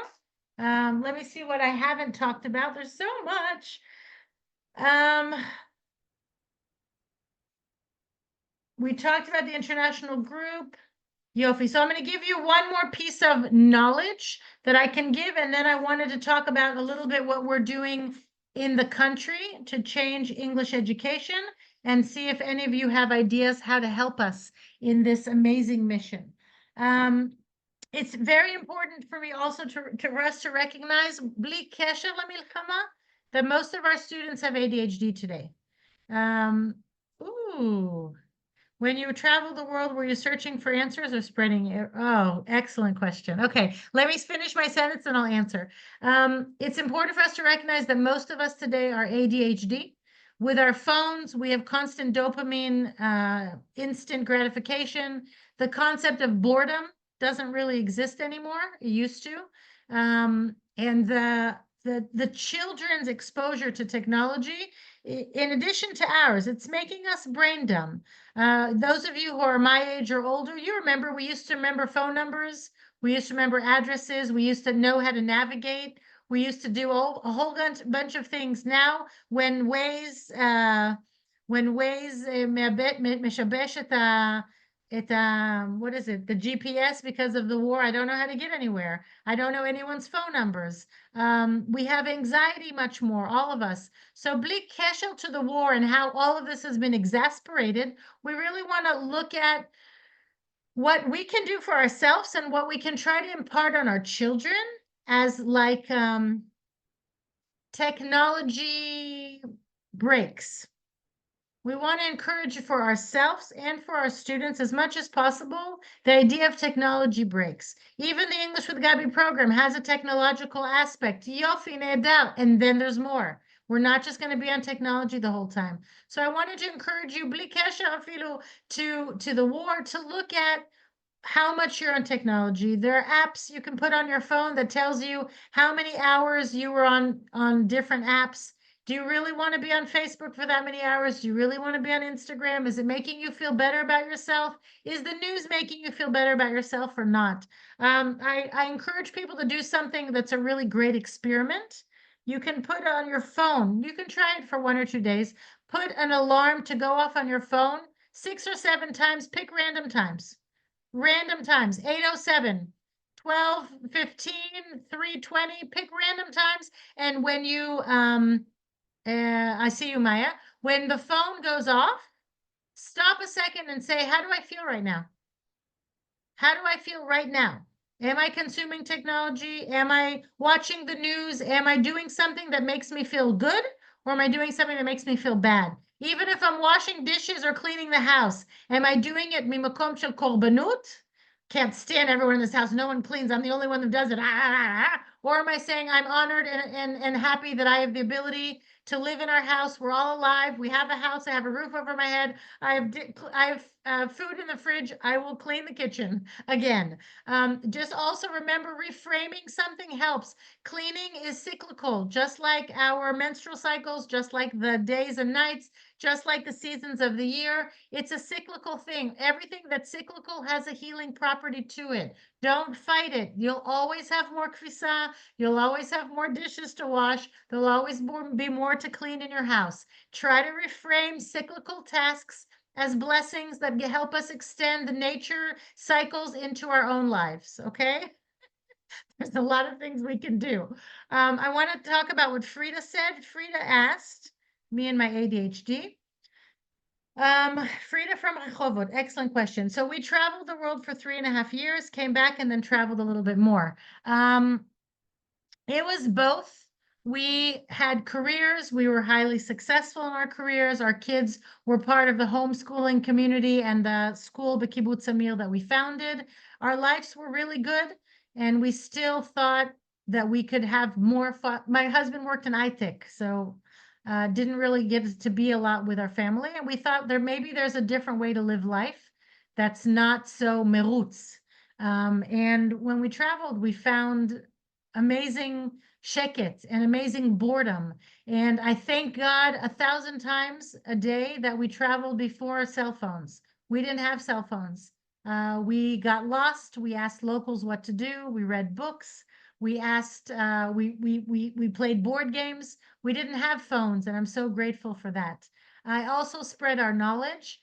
Let me see what I haven't talked about. There's so much. We talked about the international group. Yofi. So I'm going to give you one more piece of knowledge that I can give, and then I wanted to talk about a little bit what we're doing in the country to change English education and see if any of you have ideas how to help us in this amazing mission. It's very important for me also for us to recognize bli kesher lemilchama, that most of our students have ADHD today. When you travel the world, were you searching for answers or spreading it? Oh, excellent question. Okay, let me finish my sentence and I'll answer. It's important for us to recognize that most of us today are ADHD. With our phones, we have constant dopamine, instant gratification. The concept of boredom doesn't really exist anymore. It used to. And the children's exposure to technology, in addition to ours, it's making us brain dumb. Those of you who are my age or older, you remember we used to remember phone numbers. We used to remember addresses. We used to know how to navigate. We used to do a whole bunch of things. Now, when Waze משבש what is it? The GPS because of the war. I don't know how to get anywhere. I don't know anyone's phone numbers. We have anxiety much more, all of us. So bli kesher to the war and how all of this has been exasperated, we really want to look at what we can do for ourselves and what we can try to impart on our children as like technology breaks. We want to encourage for ourselves and for our students as much as possible the idea of technology breaks. Even the English with Gabi program has a technological aspect. Yofi, nehedar, and then there's more. We're not just going to be on technology the whole time. So I wanted to encourage you, bli kesher afilu, to the war, to look at how much you're on technology. There are apps you can put on your phone that tells you how many hours you were on different apps. Do you really want to be on Facebook for that many hours? Do you really want to be on Instagram? Is it making you feel better about yourself? Is the news making you feel better about yourself or not? I encourage people to do something that's a really great experiment. You can put on your phone. You can try it for 1 or 2 days. Put an alarm to go off on your phone 6 or 7 times. Pick random times. Random times, 8:07, 12:15, 3:20, pick random times. And when you, I see you, Maya. When the phone goes off, stop a second and say, how do I feel right now? How do I feel right now? Am I consuming technology? Am I watching the news? Am I doing something that makes me feel good? Or am I doing something that makes me feel bad? Even if I'm washing dishes or cleaning the house, am I doing it mimakom shel korbanut? Can't stand everyone in this house. No one cleans. I'm the only one who does it. Or am I saying I'm honored and happy that I have the ability to live in our house? We're all alive. We have a house. I have a roof over my head. I have food in the fridge. I will clean the kitchen again. Just also remember, reframing something helps. Cleaning is cyclical, just like our menstrual cycles, just like the days and nights, just like the seasons of the year. It's a cyclical thing. Everything that's cyclical has a healing property to it. Don't fight it. You'll always have more kfisa. You'll always have more dishes to wash. There'll always be more to clean in your house. Try to reframe cyclical tasks as blessings that help us extend the nature cycles into our own lives, okay? There's a lot of things we can do. I want to talk about what Frida said. Frida asked me and my ADHD. Frida from Rehovot, excellent question. So we traveled the world for 3.5 years, came back and then traveled a little bit more. It was both. We had careers. We were highly successful in our careers. Our kids were part of the homeschooling community and the school, B'Kibbutz Amil, that we founded. Our lives were really good, and we still thought that we could have more fun. My husband worked in ITIC, so didn't really get to be a lot with our family. And we thought maybe there's a different way to live life that's not so merutz. And when we traveled, we found amazing sheket and amazing boredom. And I thank God 1,000 times a day that we traveled before cell phones. We didn't have cell phones. We got lost. We asked locals what to do. We read books. We asked, we played board games. We didn't have phones, and I'm so grateful for that. I also spread our knowledge.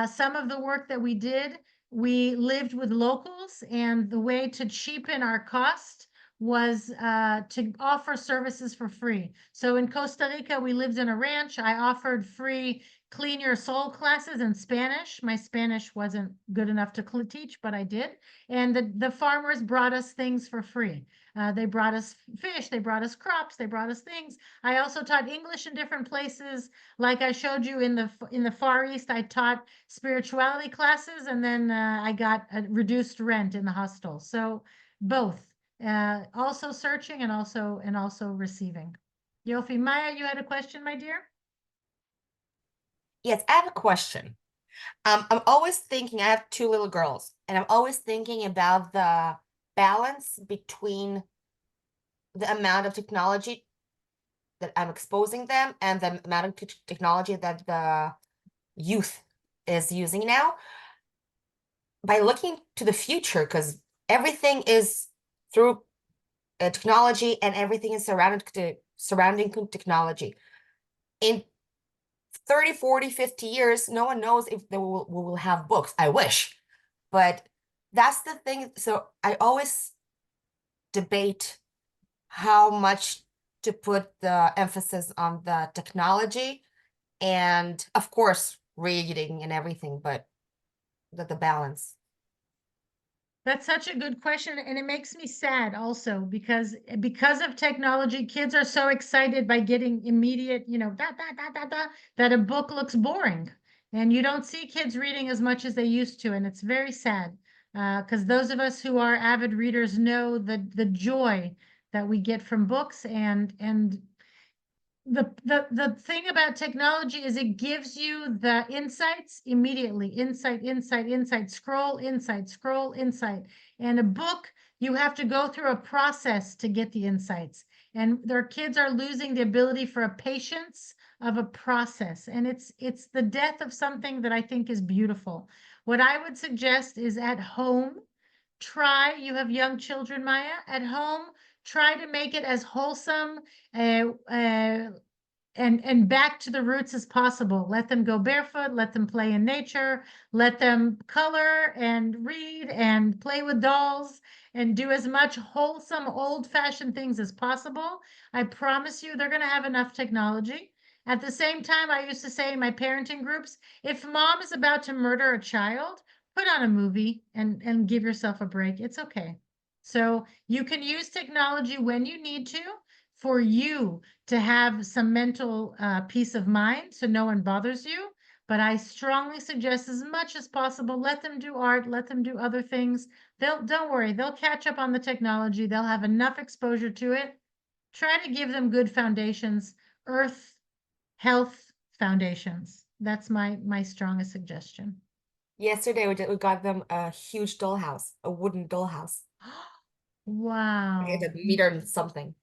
Some of the work that we did, we lived with locals, and the way to cheapen our cost was to offer services for free. So in Costa Rica, we lived in a ranch. I offered free Clean Your Soul classes in Spanish. My Spanish wasn't good enough to teach, but I did. And the farmers brought us things for free. They brought us fish, they brought us crops, they brought us things. I also taught English in different places. Like I showed you in the Far East, I taught spirituality classes, and then I got a reduced rent in the hostel. So both, also searching and also receiving. Yofi, Maya, you had a question, my dear? Yes, I have a question. I'm always thinking, I have two little girls, and I'm always thinking about the balance between the amount of technology that I'm exposing them and the amount of technology that the youth is using now. By looking to the future, because everything is through technology and everything is surrounding technology. In 30, 40, 50 years, no one knows if we will have books. I wish. But that's the thing. So I always debate how much to put the emphasis on the technology and, of course, reading and everything, but the balance. That's such a good question, and it makes me sad also because of technology, kids are so excited by getting immediate, that a book looks boring, and you don't see kids reading as much as they used to, and it's very sad. Because those of us who are avid readers know the joy that we get from books, and the thing about technology is it gives you the insights immediately. Insight, scroll, insight. And a book, you have to go through a process to get the insights. And their kids are losing the ability for a patience of a process. And it's the death of something that I think is beautiful. What I would suggest is at home, you have young children, Maya, at home, try to make it as wholesome and back to the roots as possible. Let them go barefoot, let them play in nature, let them color and read and play with dolls and do as much wholesome, old-fashioned things as possible. I promise you they're going to have enough technology. At the same time, I used to say in my parenting groups, if mom is about to murder a child, put on a movie and give yourself a break. It's okay. So you can use technology when you need to for you to have some mental peace of mind so no one bothers you. But I strongly suggest as much as possible, let them do art, let them do other things. Don't worry, they'll catch up on the technology. They'll have enough exposure to it. Try to give them good foundations, earth, health foundations. That's my strongest suggestion. Yesterday, we got them a huge dollhouse, a wooden dollhouse. Wow. Like a meter and something.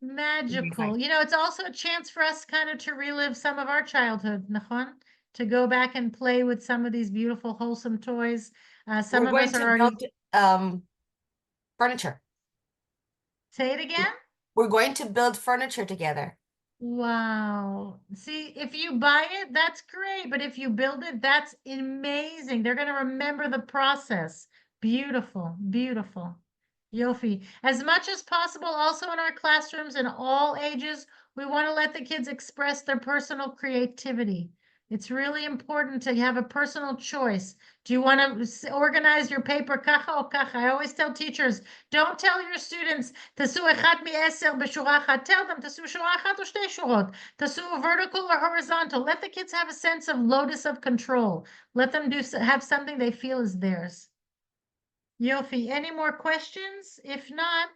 Magical. It's also a chance for us kind of to relive some of our childhood, Nachon, to go back and play with some of these beautiful, wholesome toys. Some We're of going us are to already. build furniture. Say it again. We're going to build furniture together. Wow. See, if you buy it, that's great. But if you build it, that's amazing. They're going to remember the process. Beautiful, beautiful. Yofi. As much as possible, also in our classrooms in all ages, we want to let the kids express their personal creativity. It's really important to have a personal choice. Do you want to organize your paper kacha o kacha? I always tell teachers, don't tell your students, תעשו 1 מ-10 בשורה אחת. Tell them, תעשו שורה אחת או 2 שורות. תעשו vertical or horizontal. Let the kids have a sense of locus of control. Let them have something they feel is theirs. Yofi, any more questions? If not,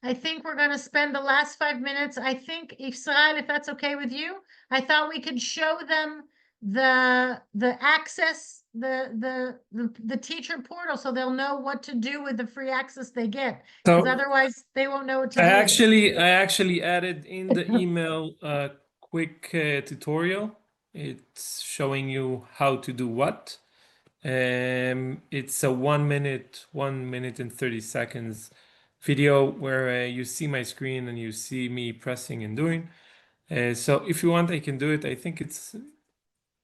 I think we're going to spend the last 5 minutes. I think, Israel, if that's okay with you, I thought we could show them the access, the teacher portal, so they'll know what to do with the free access they get. Because So otherwise they won't know what to I do. actually added in the email a quick tutorial. It's showing you how to do what. It's a 1 minute, 1 minute and 30 seconds video where you see my screen and you see me pressing and doing. So if you want, I can do it. I think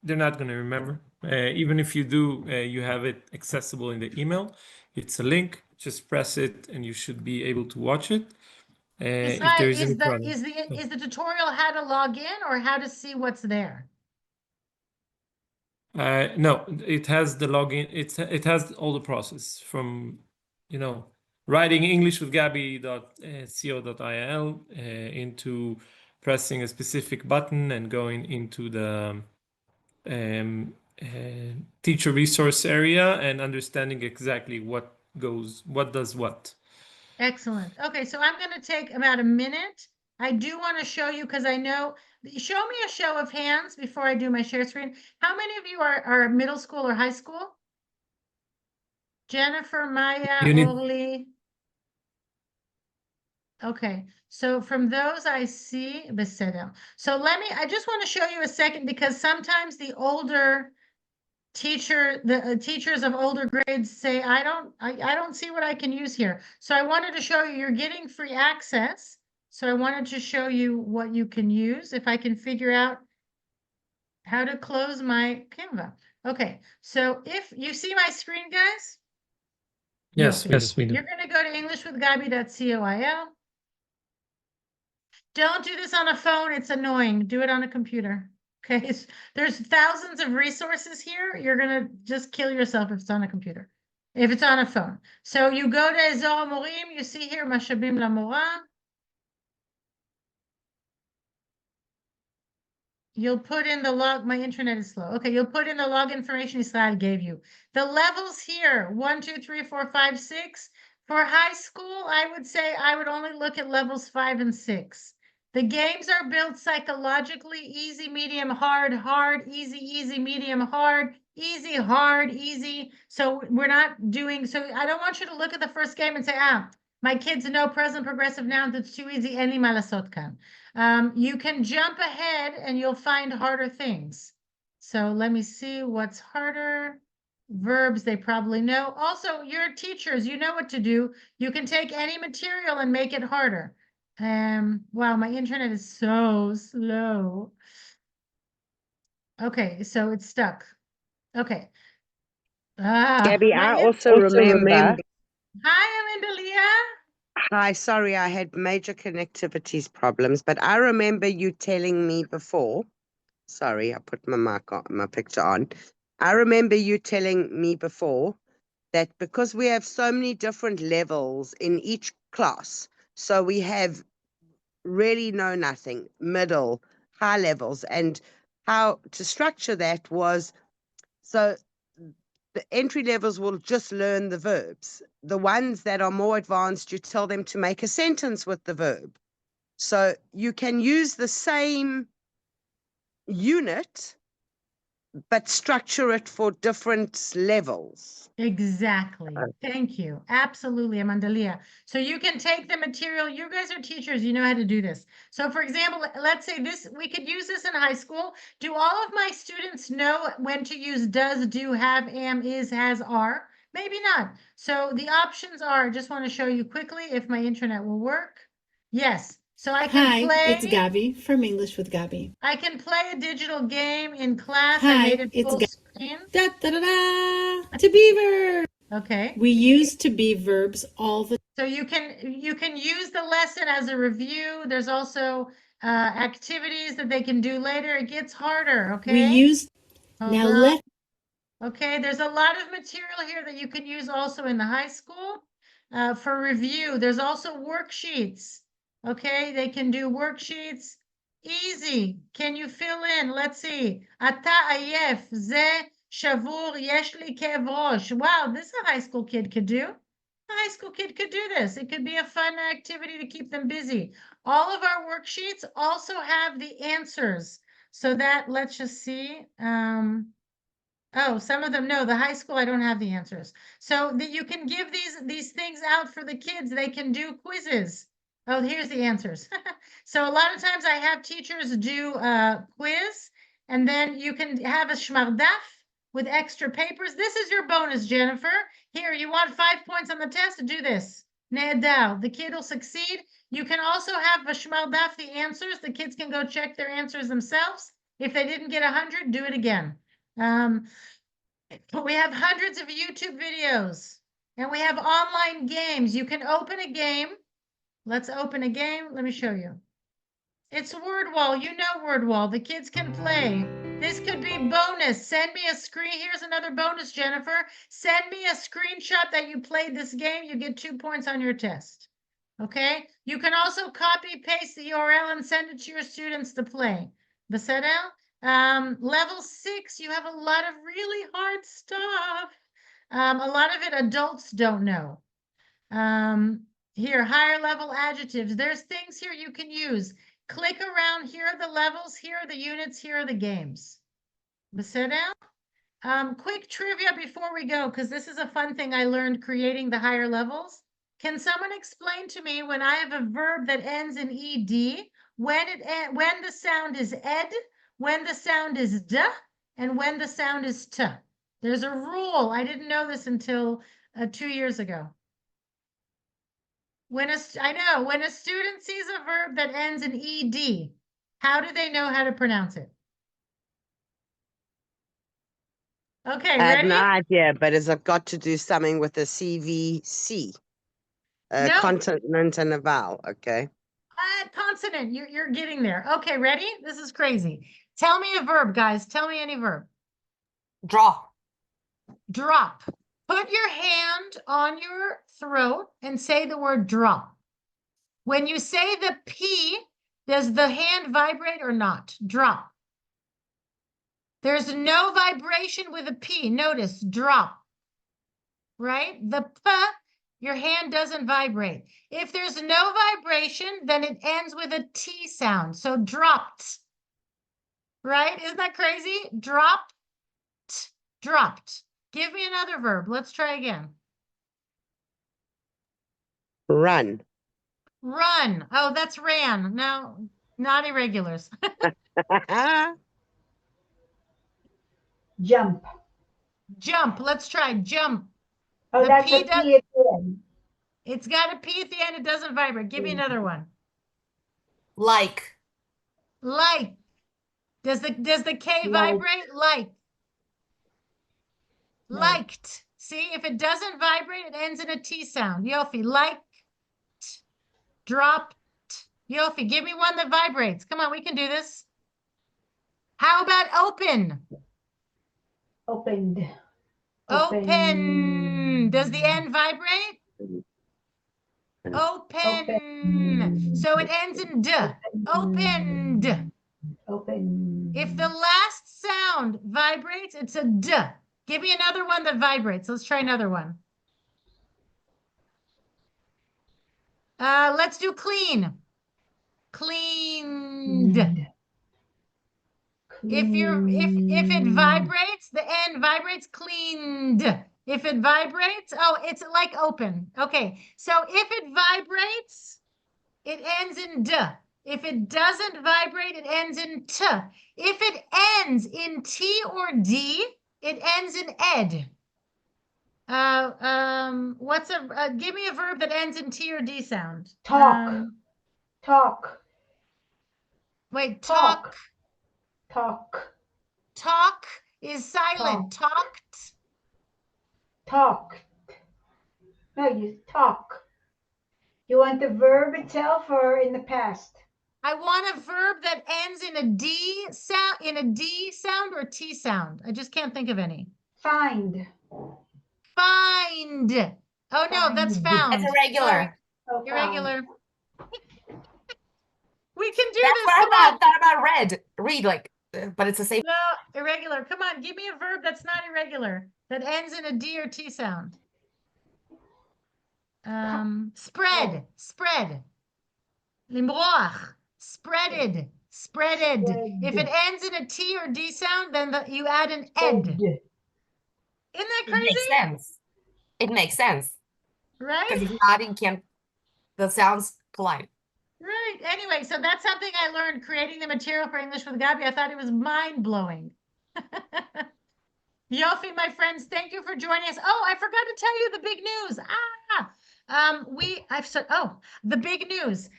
they're not going to remember. Even if you do, you have it accessible in the email. It's a link. Just press it, and you should be able to watch it. If there is any problem. Is the tutorial how to log in or how to see what's there? No, it has the login. It has all the process from, writing English with Gabby.co.il into pressing a specific button and going into the teacher resource area and understanding exactly what does what. Excellent. Okay, so I'm going to take about a minute. I do want to show you because I know, show me a show of hands before I do my share screen. How many of you are middle school or high school? Jennifer, Maya, You need- Orly. Okay, so from those I see, Beseda. So I just want to show you a second because sometimes the older teachers of older grades say, I don't see what I can use here. So I wanted to show you, you're getting free access. So I wanted to show you what you can use if I can figure out how to close my Canva. Okay, so if you see my screen, guys? Yes, Yes, we do. You're going to go to englishwithgabi.coil. Don't do this on a phone. It's annoying. Do it on a computer. Okay. There's thousands of resources here. You're going to just kill yourself if it's on a computer, if it's on a phone. So you go to Ezor Morim, you see here, Mashabim Lamora. You'll put in the log, my internet is slow. Okay, you'll put in the log information Israel gave you. The levels here, 1, 2, 3, 4, 5, 6. For high school, I would say I would only look at levels 5 and 6. The games are built psychologically, easy, medium, hard, hard, easy, easy, medium, hard, easy, hard, easy. So we're not doing, so I don't want you to look at the first game and say, my kids know present progressive nouns, it's too easy, any malasot kan. You can jump ahead and you'll find harder things. So let me see what's harder. Verbs, they probably know. Also, you're teachers, you know what to do. You can take any material and make it harder. Wow, my internet is so slow. Okay, so it's stuck. Okay. Gabby, I Maya. also remember. Hi, Amandalia. Hi, sorry, I had major connectivities problems, but I remember you telling me before. Sorry, I put my mic on, my picture on. I remember you telling me before that because we have so many different levels in each class, so we have really know nothing, middle, high levels, and how to structure that was so the entry levels will just learn the verbs. The ones that are more advanced, you tell them to make a sentence with the verb. So you can use the same unit, but structure it for different levels. Exactly. Thank you. Absolutely, Amandalia. So you can take the material. You guys are teachers. You know how to do this. So for example, let's say this, we could use this in high school. Do all of my students know when to use does, do, have, am, is, has, are? Maybe not. So the options are, I just want to show you quickly if my internet will work. Yes. So I can Hi, play. it's Gabby from English with Gabby. I can play a digital game in class. I Hi, made it it's full Gabby. screen. Da, da, da, da, to be verb. Okay. We use to be verbs all the So you can use the lesson as a review. There's also activities that they can do later. It gets harder, okay? We use Hold now on. let Okay, there's a lot of material here that you can use also in the high school for review. There's also worksheets. Okay, they can do worksheets. Easy. Can you fill in? Let's see. אתה עייף, זה שבור, יש לי כאב ראש. Wow, this a high school kid could do. A high school kid could do this. It could be a fun activity to keep them busy. All of our worksheets also have the answers. So that, let's just see. Oh, some of them, no, the high school, I don't have the answers. So that you can give these things out for the kids. They can do quizzes. Oh, here's the answers. So a lot of times I have teachers do a quiz, and then you can have a shmardaf with extra papers. This is your bonus, Jennifer. Here, you want 5 points on the test? Do this. Nehedar. The kid will succeed. You can also have a shmardaf, the answers. The kids can go check their answers themselves. If they didn't get 100, do it again. But we have hundreds of YouTube videos, and we have online games. You can open a game. Let's open a game. Let me show you. It's word wall. You know word wall. The kids can play. This could be bonus. Send me a screen. Here's another bonus, Jennifer. Send me a screenshot that you played this game. You get 2 points on your test. Okay? You can also copy paste the URL and send it to your students to play. Beseder? Level 6, you have a lot of really hard stuff. A lot of it adults don't know. Here, higher level adjectives. There's things here you can use. Click around. Here are the levels. Here are the units. Here are the games. Beseder? Quick trivia before we go, because this is a fun thing I learned creating the higher levels. Can someone explain to me when I have a verb that ends in ed, when the sound is ed, when the sound is d, and when the sound is t? There's a rule. I didn't know this until 2 years ago. I know, when a student sees a verb that ends in ed, how do they know how to pronounce it? Okay, I had ready? no idea, but has it got to do something with the CVC? No. Consonant and a vowel, okay. Consonant, you're getting there. Okay, ready? This is crazy. Tell me a verb, guys. Tell me any verb. Draw. Drop. Put your hand on your throat and say the word drop. When you say the P, does the hand vibrate or not? Drop. There's no vibration with a P. Notice, drop. Right? The P, your hand doesn't vibrate. If there's no vibration, then it ends with a T sound. So dropped. Right? Isn't that crazy? Dropped. Dropped. Give me another verb. Let's try again. Run. Run. Oh, that's ran. No, not irregulars. Jump. Jump. Let's try jump. Oh, The that's P a P at the end. It's got a P at the end. It doesn't vibrate. Give me another one. Like. Like. Does the K vibrate? Like. Liked. See, if it doesn't vibrate, it ends in a T sound. Yofi. Liked. Dropped. Yofi. Give me one that vibrates. Come on, we can do this. How about open? Opened. Open. Does the N vibrate? Open. So it ends in D. Opened. Open. If the last sound vibrates, it's a D. Give me another one that vibrates. Let's try another one. Let's do clean. Cleaned. If it vibrates, the N vibrates, cleaned. If it vibrates, oh, it's like open. Okay, so if it vibrates, it ends in D. If it doesn't vibrate, it ends in T. If it ends in T or D, it ends in ed. Give me a verb that ends in T or D sound. Talk. Talk. Wait, talk. Talk. Talk is silent. Talked. Talked. No, you talk. You want the verb itself or in the past? I want a verb that ends in a D sound or T sound. I just can't think of any. Find. Find. Oh no, that's found. It's irregular. Oh, Irregular. We can do That's this. what Come I on. thought about red. Read like, but it's the same. No, irregular. Come on, give me a verb that's not irregular, that ends in a D or T sound. Spread. Spread. Limroach. Spreaded. Spreaded. If it Spread. ends in a T or D sound, then you add an ed. Ed. Isn't that It makes crazy? sense. It makes sense. Right? Because if not, you can't, the sounds collide. Right. Anyway, so that's something I learned creating the material for English with Gabi. I thought it was mind-blowing. Yofi, my friends, thank you for joining us. Oh, I forgot to tell you the big news. The big news.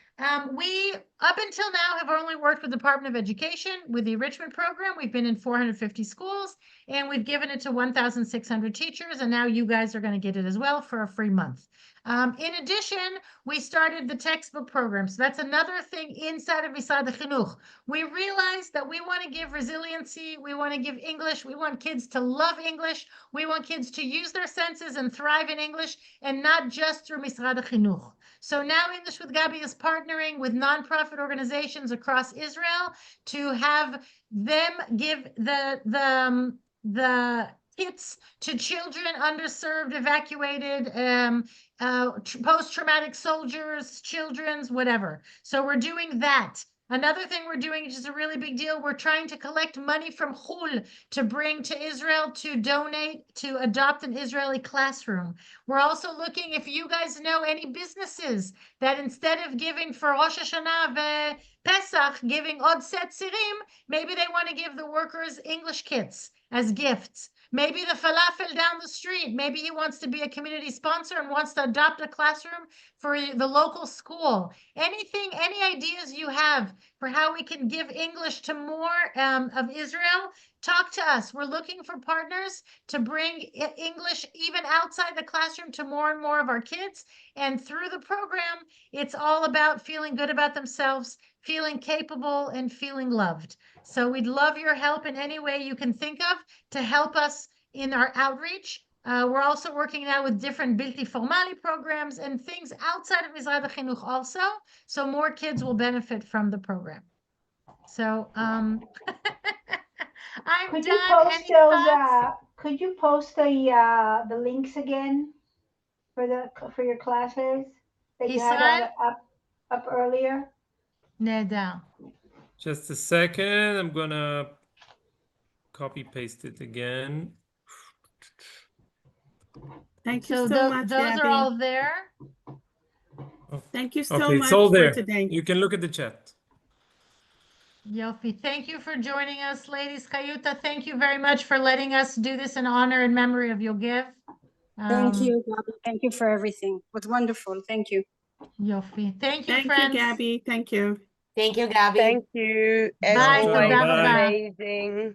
We, up until now, have only worked with the Department of Education with the enrichment program. We've been in 450 schools, and we've given it to 1,600 teachers, and now you guys are going to get it as well for a free month. In addition, we started the textbook program. So that's another thing inside of Misad Chinuch. We realized that we want to give resiliency, we want to give English, we want kids to love English, we want kids to use their senses and thrive in English, and not just through Misad Chinuch. So now English with Gabi is partnering with nonprofit organizations across Israel to have them give the kits to children underserved, evacuated, post-traumatic soldiers, children's, whatever. So we're doing that. Another thing we're doing, which is a really big deal, we're trying to collect money from Chul to bring to Israel to donate to adopt an Israeli classroom. We're also looking if you guys know any businesses that instead of giving for Rosh Hashanah Pesach, giving Od Set Sirim, maybe they want to give the workers English kits as gifts. Maybe the falafel down the street, maybe he wants to be a community sponsor and wants to adopt a classroom for the local school. Anything, any ideas you have for how we can give English to more of Israel, talk to us. We're looking for partners to bring English even outside the classroom to more and more of our kids. And through the program, it's all about feeling good about themselves, feeling capable, and feeling loved. So we'd love your help in any way you can think of to help us in our outreach. We're also working now with different Bilti Formali programs and things outside of Misad Chinuch also, so more kids will benefit from the program. So I'm Could done. you post Any those? thoughts? Could you post the links again for your classes that you had Israel? up earlier? Neda. Just a second. I'm gonna copy paste it again. Thank you So so much, those are Gabby. all there. Thank you so Okay, much it's all for there. today. You can look at the chat. Yofi, thank you for joining us, ladies. Chayuta, thank you very much for letting us do this in honor and memory of Yogev. Thank you, Gabby. Thank you for everything. It was wonderful. Thank you. Yofi. Thank you, Thank friends. you, Gabby. Thank you. Thank you, Gabby. Thank you. As Bye, always, Toda Rabba. amazing.